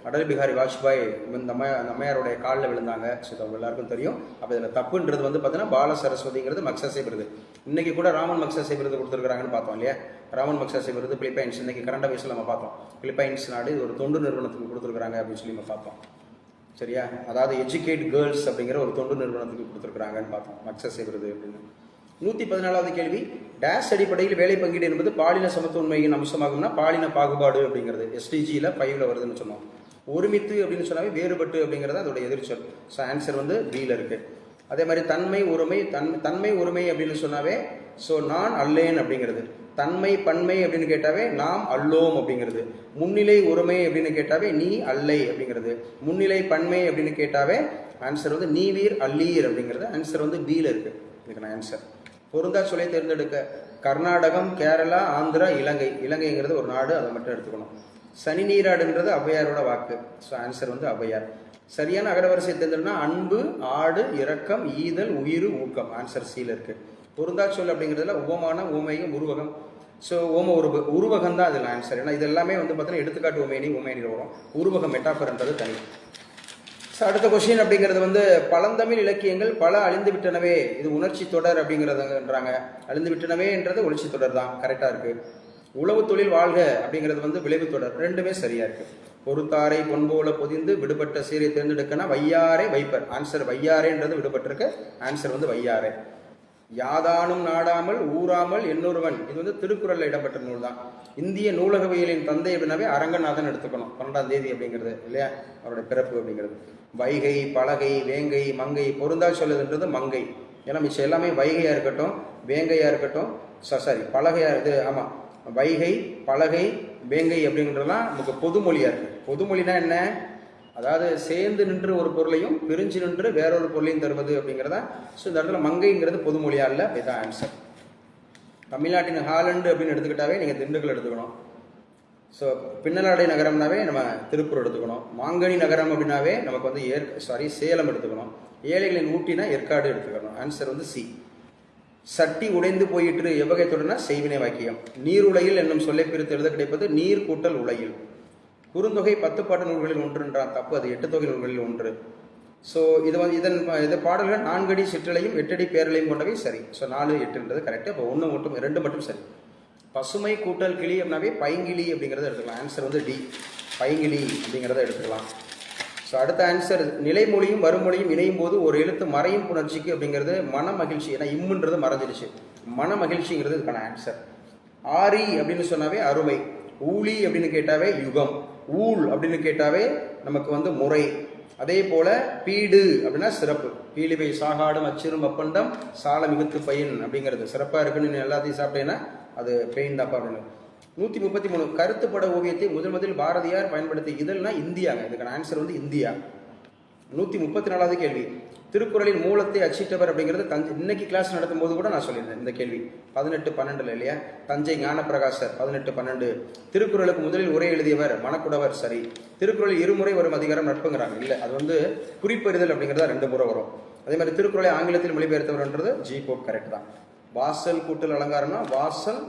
அடல் பிகாரி வாஜ்பாய் இந்த அம்மையாருடைய காலில் விழுந்தாங்க. ஸோ அவங்க எல்லாருக்கும் தெரியும். அப்போ இதில் தப்புன்றது வந்து பார்த்தீங்கன்னா பால சரஸ்வதிங்கிறது மக்சசை விருது. இன்னைக்கு கூட ராமன் மக்சசை விருது கொடுத்துருக்காங்கன்னு பார்த்தோம் இல்லையா? ராமன் மக்சசை விருது பிலிப்பைன்ஸ், இன்னைக்கு கரண்ட் அஃபேர்ஸில் நம்ம பார்த்தோம். பிலிப்பைன்ஸ் நாடு ஒரு தொண்டு நிறுவனத்துக்கு கொடுத்துருக்காங்க அப்படின்னு சொல்லி நம்ம பார்த்தோம். சரியா? அதாவது எஜுகேட் கேர்ள்ஸ் அப்படிங்கிற ஒரு தொண்டு நிறுவனத்துக்கு கொடுத்துருக்காங்கன்னு பார்த்தோம் மக்சசை விருது அப்படின்னு. 114வது கேள்வி. டேஷ் அடிப்படையில் வேலை பங்கீடு என்பது பாலின சமத்துவன்மையின் அம்சமாகும்னா பாலின பாகுபாடு அப்படிங்கிறது SDGயில் 5ல் வருதுன்னு சொன்னோம். ஒருமித்து அப்படின்னு சொன்னாவே வேறுபட்டு அப்படிங்கிறது அதோட எதிர்ச்சொல். ஸோ ஆன்சர் வந்து பியில் இருக்கு. அதே மாதிரி தன்மை ஒருமை, தன்மை ஒருமை அப்படின்னு சொன்னாவே ஸோ நான் அல்லேன் அப்படிங்கிறது. தன்மை பன்மை அப்படின்னு கேட்டாவே நாம் அல்லோம் அப்படிங்கிறது. முன்னிலை ஒருமை அப்படின்னு கேட்டாவே நீ அல்லை அப்படிங்கிறது. முன்னிலை பன்மை அப்படின்னு கேட்டாவே ஆன்சர் வந்து நீவீர் அல்லீர் அப்படிங்கிறது. ஆன்சர் வந்து பியில் இருக்கு. இதுக்கான ஆன்சர். பொருந்தா சொல்லை தேர்ந்தெடுக்க. கர்நாடகம், கேரளா, ஆந்திரா, இலங்கைங்கிறது ஒரு நாடு, அதை மட்டும் எடுத்துக்கணும். சனி நீராடுன்றது ஔவையாரோட வாக்கு. ஸோ ஆன்சர் வந்து ஔவையார். சரியான அகரவரிசை தேர்ந்தெடுனா அன்பு, ஆடு, இரக்கம், ஈதல், உயிர், ஊக்கம். ஆன்சர் சீல இருக்கு. பொருந்தா சொல் அப்படிங்கிறதுல உவமானம், உவமையும், உருவகம். ஸோ ஓம உருவகம் தான் அதில் ஆன்சர். ஏன்னா இது எல்லாமே வந்து பார்த்தீங்கன்னா எடுத்துக்காட்டு உமேனியில் வரும். உருவகம் மெட்டாஃபர்ன்றது தனி. ஸோ அடுத்த கொஸ்டின் அப்படிங்கிறது வந்து பழந்தமிழ் இலக்கியங்கள் பல அழிந்து விட்டனவே, இது உணர்ச்சி தொடர் அப்படிங்கிறதுன்றாங்க. அழிந்து விட்டனவேன்றது உணர்ச்சி தொடர் தான், கரெக்டாக இருக்குது. உழவு தொழில் வாழ்க அப்படிங்கிறது வந்து விளைவு தொடர், ரெண்டுமே சரியா இருக்கு. பொறுத்தாரை பொன்போல பொதிந்து விடுபட்ட சீரை தேர்ந்தெடுக்கனா வையாரே வைப்பர், ஆன்சர் வையாரேன்றது விடுபட்டிருக்கு, ஆன்சர் வந்து வையாரே. யாதானும் நாடாமல் ஊராமல் என்னொருவன், இது வந்து திருக்குறள்ல இடம்பெற்ற நூல் தான். இந்திய நூலகவியலின் தந்தை அப்படின்னாவே அரங்கநாதன் எடுத்துக்கணும், 12ஆம் தேதி அப்படிங்கிறது இல்லையா அவருடைய பிறப்பு அப்படிங்கிறது. வைகை பலகை வேங்கை மங்கை, பொருந்தா சொல்லுதுன்றது மங்கை. ஏன்னா மிச்சம் எல்லாமே வைகையா இருக்கட்டும் வேங்கையா இருக்கட்டும், சாரி பலகையா, இது ஆமா வைகை பலகை வேங்கை அப்படிங்கிறதுலாம் நமக்கு பொதுமொழியா இருக்கு. பொதுமொழினா என்ன, அதாவது சேர்ந்து நின்று ஒரு பொருளையும் பிரிஞ்சு நின்று வேறொரு பொருளையும் தருவது அப்படிங்கிறதா. ஸோ இந்த இடத்துல மங்கைங்கிறது பொதுமொழியா இல்லை, இதுதான் ஆன்சர். தமிழ்நாட்டின் ஹாலண்டு அப்படின்னு எடுத்துக்கிட்டாவே நீங்கள் திண்டுக்கல் எடுத்துக்கணும். ஸோ பின்னலாடை நகரம்னாவே நம்ம திருப்பூர் எடுத்துக்கணும். மாங்கனி நகரம் அப்படின்னாவே நமக்கு வந்து சேலம் எடுத்துக்கணும். ஏழைகளின் ஊட்டினா ஏற்காடு எடுத்துக்கணும், ஆன்சர் வந்து சி. சட்டி உடைந்து போயிற்று எவ்வகை தொடர்னா செய்வினை வாக்கியம். நீருலையில் என்னும் சொல்லை பிரித்து எழுத கிடைப்பது நீர் கூட்டல் உலையில். குறுந்தொகை 10 பாட்டு நூல்களில் ஒன்றுன்றான், தப்பு, அது 8 தொகை நூல்களில் ஒன்று. ஸோ இது பாடல்கள் 4 அடி சிற்றலையும் 8 அடி பேரலையும் கொண்டவை, சரி. ஸோ 4 8ன்றது கரெக்டு. இப்போ 1 மட்டும் 2 மட்டும் சரி. பசுமை கூட்டல் கிளி அப்படின்னாவே பைங்கிளி அப்படிங்கிறத எடுத்துக்கலாம், ஆன்சர் வந்து டி, பைங்கிளி அப்படிங்கிறத எடுத்துக்கலாம். ஸோ அடுத்த ஆன்சர், நிலைமொழியும் வறுமொழியும் இணையும் போது ஒரு எழுத்து மறையும் புணர்ச்சிக்கு அப்படிங்கிறது மன மகிழ்ச்சி. ஏன்னா இம்முன்றது மறைஞ்சிருச்சு, மன மகிழ்ச்சிங்கிறது இதுக்கான ஆன்சர். ஆரி அப்படின்னு சொன்னாவே அருமை, ஊழி அப்படின்னு கேட்டாவே யுகம், ஊழ் அப்படின்னு கேட்டாவே நமக்கு வந்து முறை. அதே போல பீடு அப்படின்னா சிறப்பு, பீலிவை சாகாடும் அச்சிரும் அப்பண்டம் சால மிகுத்து பையன் அப்படிங்கிறது சிறப்பாக இருக்குன்னு எல்லாத்தையும் சாப்பிட்டேன்னா அது பெயின் தாப்பா அப்படின்னு. 133 கருத்துப்பட ஓவியத்தை முதல் பாரதியார் பயன்படுத்தி இதழ்னா இந்தியாங்க, இதுக்கான ஆன்சர் வந்து இந்தியா. 134வது கேள்வி, திருக்குறளின் மூலத்தை அச்சிட்டவர் அப்படிங்கிறது தஞ்சை. இன்னைக்கு கிளாஸ் நடத்தும் போது கூட நான் சொல்லியிருந்தேன் இந்த கேள்வி, 1812 இல்லையா, தஞ்சை ஞானப்பிரகாசர் 1812. திருக்குறளுக்கு முதலில் உரை எழுதியவர் மணக்குடவர், சரி. திருக்குறளில் இருமுறை வரும் அதிகாரம் நட்புங்கிறாங்க, இல்லை, அது வந்து குறிப்பறிதல் அப்படிங்கிறதா 2 முறை வரும். அதே மாதிரி திருக்குறளை ஆங்கிலத்தில் மொழிபெயர்த்தவர்ன்றது ஜி போப், கரெக்ட் தான். வாசல் கூட்டல் அலங்காரம்னா வாசல்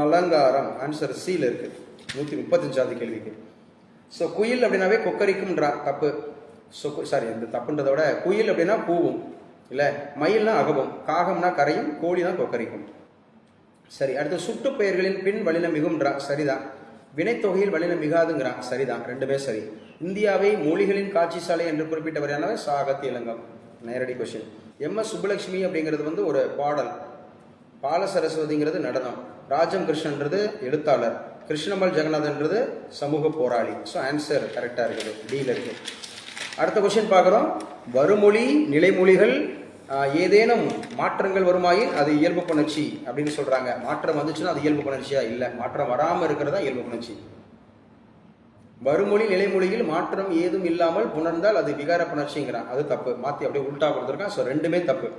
அலங்காரம், ஆன்சர் சியில் இருக்கு 135வது கேள்விக்கு. ஸோ குயில் அப்படின்னாவே கொக்கரிக்கும்ன்றா, தப்பு. ஸோ சாரி, இந்த தப்புன்றதை விட குயில் அப்படின்னா பூவும் இல்லை, மயில்னா அகவும், காகம்னா கரையும், கோழினா கொக்கரிக்கும், சரி. அடுத்து சுட்டு பெயர்களின் பின் வலின மிகும்ன்றா, சரிதான். வினைத்தொகையில் வலின மிகாதுங்கிறான், சரிதான், ரெண்டுமே சரி. இந்தியாவை மொழிகளின் காட்சி சாலை என்று குறிப்பிட்டவர் யானவர் சாகத் இளங்கம், நேரடி கொஸ்டின். எம்.எஸ். சுப்புலட்சுமி அப்படிங்கிறது வந்து ஒரு பாடல், பால சரஸ்வதிங்கிறது நடனம், ராஜம் கிருஷ்ணன்றது எழுத்தாளர், கிருஷ்ணமல் ஜெகநாதன்றது சமூக போராளி. ஸோ ஆன்சர் கரெக்டாக இருக்குது, டியில் இருக்கு. அடுத்த கொஸ்டின் பார்க்குறோம். வருமொழி நிலைமொழிகள் ஏதேனும் மாற்றங்கள் வருமாயின் அது இயல்பு புணர்ச்சி அப்படின்னு சொல்றாங்க. மாற்றம் வந்துச்சுன்னா அது இயல்பு புணர்ச்சியா? இல்லை, மாற்றம் வராமல் இருக்கிறதா இயல்பு புணர்ச்சி. வருமொழி நிலைமொழியில் மாற்றம் ஏதும் இல்லாமல் புணர்ந்தால் அது விகார புணர்ச்சிங்கிறான், அது தப்பு. மாற்றி அப்படியே உள்டா கொடுத்துருக்கான். ஸோ ரெண்டுமே தப்பு.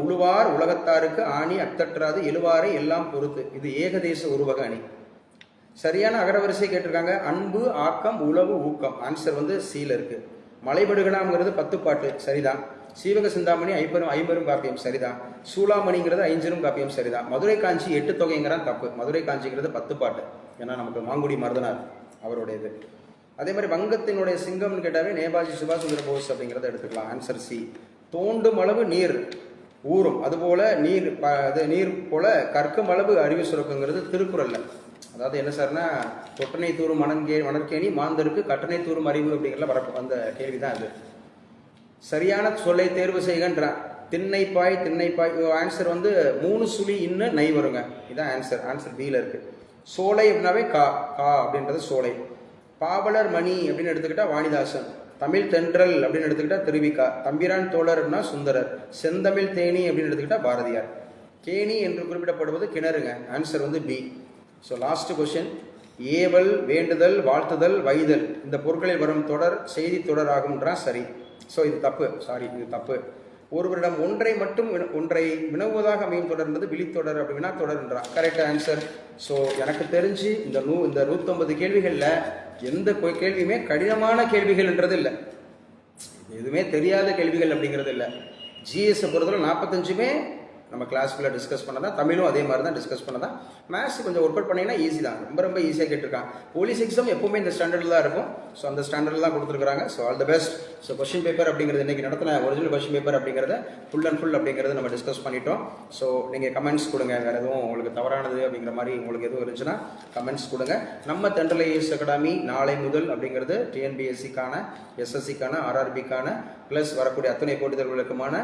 உழுவார் உலகத்தாருக்கு ஆணி அத்தற்றாது எழுவாரை எல்லாம் பொறுத்து, இது ஏகதேச உருவக அணி. சரியான அகரவரிசை கேட்டிருக்காங்க. அன்பு ஆக்கம் உளவு ஊக்கம், ஆன்சர் வந்து சீல இருக்கு. மலைபடுகணாங்கிறது 10 பாட்டு, சரிதான். சீவக சிந்தாமணி ஐம்பெரும் காப்பியம், சரிதான். சூளாமணிங்கிறது 5 காப்பியம், சரிதான். மதுரை காஞ்சி 8 தொகைங்கிறான், தப்பு. மதுரை காஞ்சிங்கிறது 10 பாட்டு, ஏன்னா நமக்கு மாங்குடி மருதனார் அவருடையது. அதே மாதிரி வங்கத்தினுடைய சிங்கம்னு கேட்டாவே நேபாஜி சுபாஷ் சந்திர போஸ் அப்படிங்கிறத எடுத்துக்கலாம், ஆன்சர் சி. தோண்டும் அளவு நீர் ஊறும், அதுபோல நீர் போல கற்கும் அளவு அறிவு சுரக்குங்கிறது திருக்குறள்ல. அதாவது என்ன சார்னா, தொட்டனை தூரும் மணற்கேணி மாந்தருக்கு கட்டணை தூரும் அறிவு அப்படிங்கிற வரப்பு, அந்த கேள்விதான் அது. சரியான சொல்லை தேர்வு செய்கின்றான். திண்ணைப்பாய், ஆன்சர் வந்து 3 சுழி இன்னும் நை வருங்க, இதான் ஆன்சர். ஆன்சர் பியில் இருக்கு. சோலை அப்படின்னாவே கா அப்படின்றது சோலை. பாவலர் மணி அப்படின்னு எடுத்துக்கிட்டா வாணிதாசன். தமிழ் தென்றல் அப்படின்னு எடுத்துக்கிட்டா திருவிக்கா. தம்பிரான் தோழர் அப்படின்னா சுந்தரர். செந்தமிழ் தேனி அப்படின்னு எடுத்துக்கிட்டா பாரதியார். கேணி என்று குறிப்பிடப்படுவது கிணறுங்க, ஆன்சர் வந்து பி. ஸோ லாஸ்ட் கொஸ்டின், ஏவல் வேண்டுதல் வாழ்த்துதல் வைதல் இந்த பொருட்களில் வரும் தொடர் செய்தி தொடர் ஆகும்ன்றான், சரி. ஸோ இது தப்பு, சாரி, இது தப்பு. ஒருவரிடம் ஒன்றை வினவுவதாக அமையும் தொடர்ன்றது விழித்தொடர், அப்படி வினா தொடர்ன்றான், கரெக்ட் ஆன்சர். ஸோ எனக்கு தெரிஞ்சு இந்த 150 கேள்விகளில் எந்த கேள்வியுமே கடினமான கேள்விகள்ன்றது இல்லை, எதுவுமே தெரியாத கேள்விகள் அப்படிங்கிறது இல்லை. ஜிஎஸ் பொறுத்தவரை 45மே நம்ம கிளாஸ்க்குள்ளே டிஸ்கஸ் பண்ணதான், தமிழும் அதே மாதிரி தான் டிஸ்கஸ் பண்ணதான். மேத்ஸ் கொஞ்சம் ஒர்க் அவுட் பண்ணிங்கன்னா ஈஸி தான், ரொம்ப ரொம்ப ஈஸியாக கேட்டிருக்காங்க. போலீஸ் எக்ஸாம் எப்பவுமே இந்த ஸ்டாண்டர்டில் தான் இருக்கும். ஸோ அந்த ஸ்டாண்டர்டில் தான் கொடுத்துருக்காங்க. So all the best. So question paper அப்படிங்கிறது இன்றைக்கி நடத்தின ஒரிஜினல் கொஸ்டின் பேப்பர் அப்படிங்கிறத ஃபுல் அண்ட் ஃபுல் அப்படிங்கிறது நம்ம டிஸ்கஸ் பண்ணிட்டோம். ஸோ நீங்கள் கமெண்ட்ஸ் கொடுங்க, வேறு எதுவும் உங்களுக்கு தவறானது அப்படிங்கிற மாதிரி உங்களுக்கு எதுவும் இருந்துச்சுன்னா கமெண்ட்ஸ் கொடுங்க. நம்ம தென்றல் ஐஏஎஸ் அகாடமி நாளை முதல் அப்படிங்கிறது டிஎன்பிஎஸ்சிக்கான, எஸ்எஸ்சிக்கான, ஆர்ஆர்பிக்கான ப்ளஸ் வரக்கூடிய அத்தனை போட்டித் தேர்வுகளுக்குமான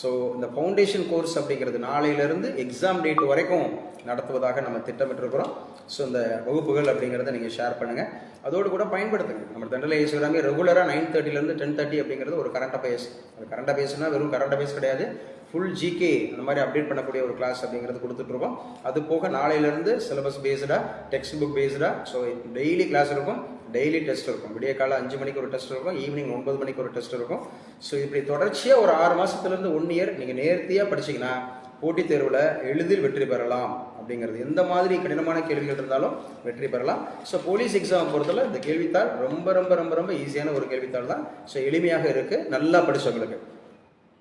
ஸோ இந்த ஃபவுண்டேஷன் கோர்ஸ் அப்படிங்கிறது நாளையிலிருந்து எக்ஸாம் டேட் வரைக்கும் நடத்துவதாக நம்ம திட்டமிட்டிருக்கிறோம். ஸோ இந்த வகுப்புகள் அப்படிங்கிறத நீங்கள் ஷேர் பண்ணுங்கள், அதோடு கூட பயன்படுத்துங்க. நம்ம தென்றல் ஐஏஎஸ் அகாடமி ரெகுலராக 9:30 to 10:30 அப்படிங்கிறது ஒரு கரண்ட் அஃபேர்ஸ். அது கரண்ட் அஃபேர்ஸ்னால் வெறும் கரண்ட் அஃபேர்ஸ் கிடையாது, ஃபுல் ஜிகே அந்த மாதிரி அப்டேட் பண்ணக்கூடிய ஒரு கிளாஸ் அப்படிங்கிறது கொடுத்துட்ருக்கோம். அது போக நாளையிலேருந்து சிலபஸ் பேஸ்டாக, டெக்ஸ்ட் புக் பேஸ்டாக, ஸோ டெய்லி கிளாஸ் இருக்கும், டெய்லி டெஸ்ட் இருக்கும். விடிய காலை 5 மணிக்கு ஒரு டெஸ்ட் இருக்கும், ஈவினிங் 9 மணிக்கு ஒரு டெஸ்ட் இருக்கும். ஸோ இப்படி தொடர்ச்சியாக ஒரு 6 மாதத்துலேருந்து 1 இயர் நீங்கள் நேர்த்தியாக படிச்சிங்கன்னா போட்டித் தேர்வில் எளிதில் வெற்றி பெறலாம் அப்படிங்கிறது. எந்த மாதிரி கடினமான கேள்விகள் இருந்தாலும் வெற்றி பெறலாம். ஸோ போலீஸ் எக்ஸாம் பொறுத்தவரை இந்த கேள்வித்தாள் ரொம்ப ரொம்ப ரொம்ப ரொம்ப ஈஸியான ஒரு கேள்வித்தாள் தான். ஸோ எளிமையாக இருக்குது.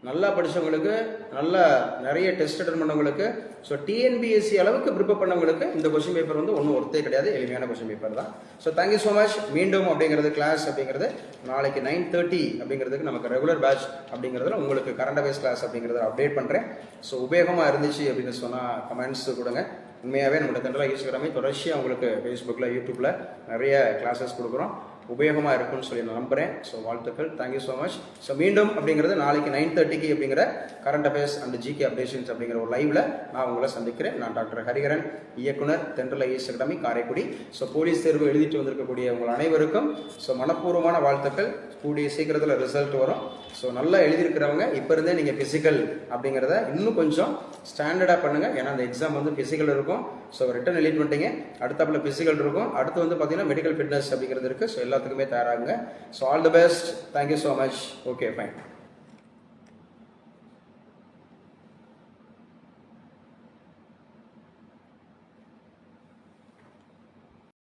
நல்லா படித்தவங்களுக்கு, நல்லா நிறைய டெஸ்ட் அட்டன் பண்ணவங்களுக்கு, ஸோ டிஎன்பிஎஸ்சி அளவுக்கு ப்ரிப்பேர் பண்ணவங்களுக்கு இந்த கொஸ்டின் பேப்பர் வந்து ஒன்றும் ஒருத்தே கிடையாது, எளிமையான கொஸ்டின் பேப்பர் தான். So thank you so much. மீண்டும் அப்படிங்கிறது கிளாஸ் அப்படிங்கிறது நாளைக்கு 9:30 அப்படிங்கிறதுக்கு நமக்கு ரெகுலர் பேட்ச் அப்படிங்கிறதுல உங்களுக்கு கரண்ட் அஃபேர்ஸ் கிளாஸ் அப்படிங்கிறத அப்டேட் பண்ணுறேன். ஸோ உபயோகமாக இருந்துச்சு அப்படின்னு சொன்னால் கமெண்ட்ஸ் கொடுங்க. உண்மையாகவே நம்மளோட தென்றல் ஐஏஎஸ் அகாடமி தொடர்ச்சியாக உங்களுக்கு ஃபேஸ்புக்கில், யூடியூப்பில் நிறைய கிளாஸஸ் கொடுக்குறோம். உபயோகமாக இருக்குன்னு சொல்லி நான் நம்புகிறேன். ஸோ வாழ்த்துக்கள், தேங்க்யூ ஸோ மச். ஸோ மீண்டும் அப்படிங்கிறது நாளைக்கு 9:30 அப்படிங்கிற current affairs and GK updations அப்படிங்கிற ஒரு லைவ்ல நான் உங்களை சந்திக்கிறேன். நான் டாக்டர் ஹரிகரன், இயக்குனர், தென்றல் IAS academy, Karaikudi. So police தேர்வு எழுதிட்டு வந்திருக்கக்கூடிய உங்கள் அனைவருக்கும் ஸோ மனப்பூர்வமான வாழ்த்துக்கள். கூடிய சீக்கிரத்தில் ரிசல்ட் வரும். ஸோ நல்லா எழுதியிருக்கிறவங்க இப்போ இருந்தே நீங்கள் ஃபிசிக்கல் அப்படிங்கிறத இன்னும் கொஞ்சம் ஸ்டாண்டர்டாக பண்ணுங்கள். ஏன்னா அந்த எக்ஸாம் வந்து ஃபிசிக்கல் இருக்கும். ஸோ ரிட்டன் எழுதிட்டு வந்துட்டீங்க, அடுத்தாப்புல ஃபிசிக்கல் இருக்கும், அடுத்து வந்து பார்த்தீங்கன்னா மெடிக்கல் ஃபிட்னஸ் அப்படிங்கிறது இருக்குது. ஸோ எல்லாத்துக்குமே தயாராகுங்க. So all the best, thank you so much. Okay, fine.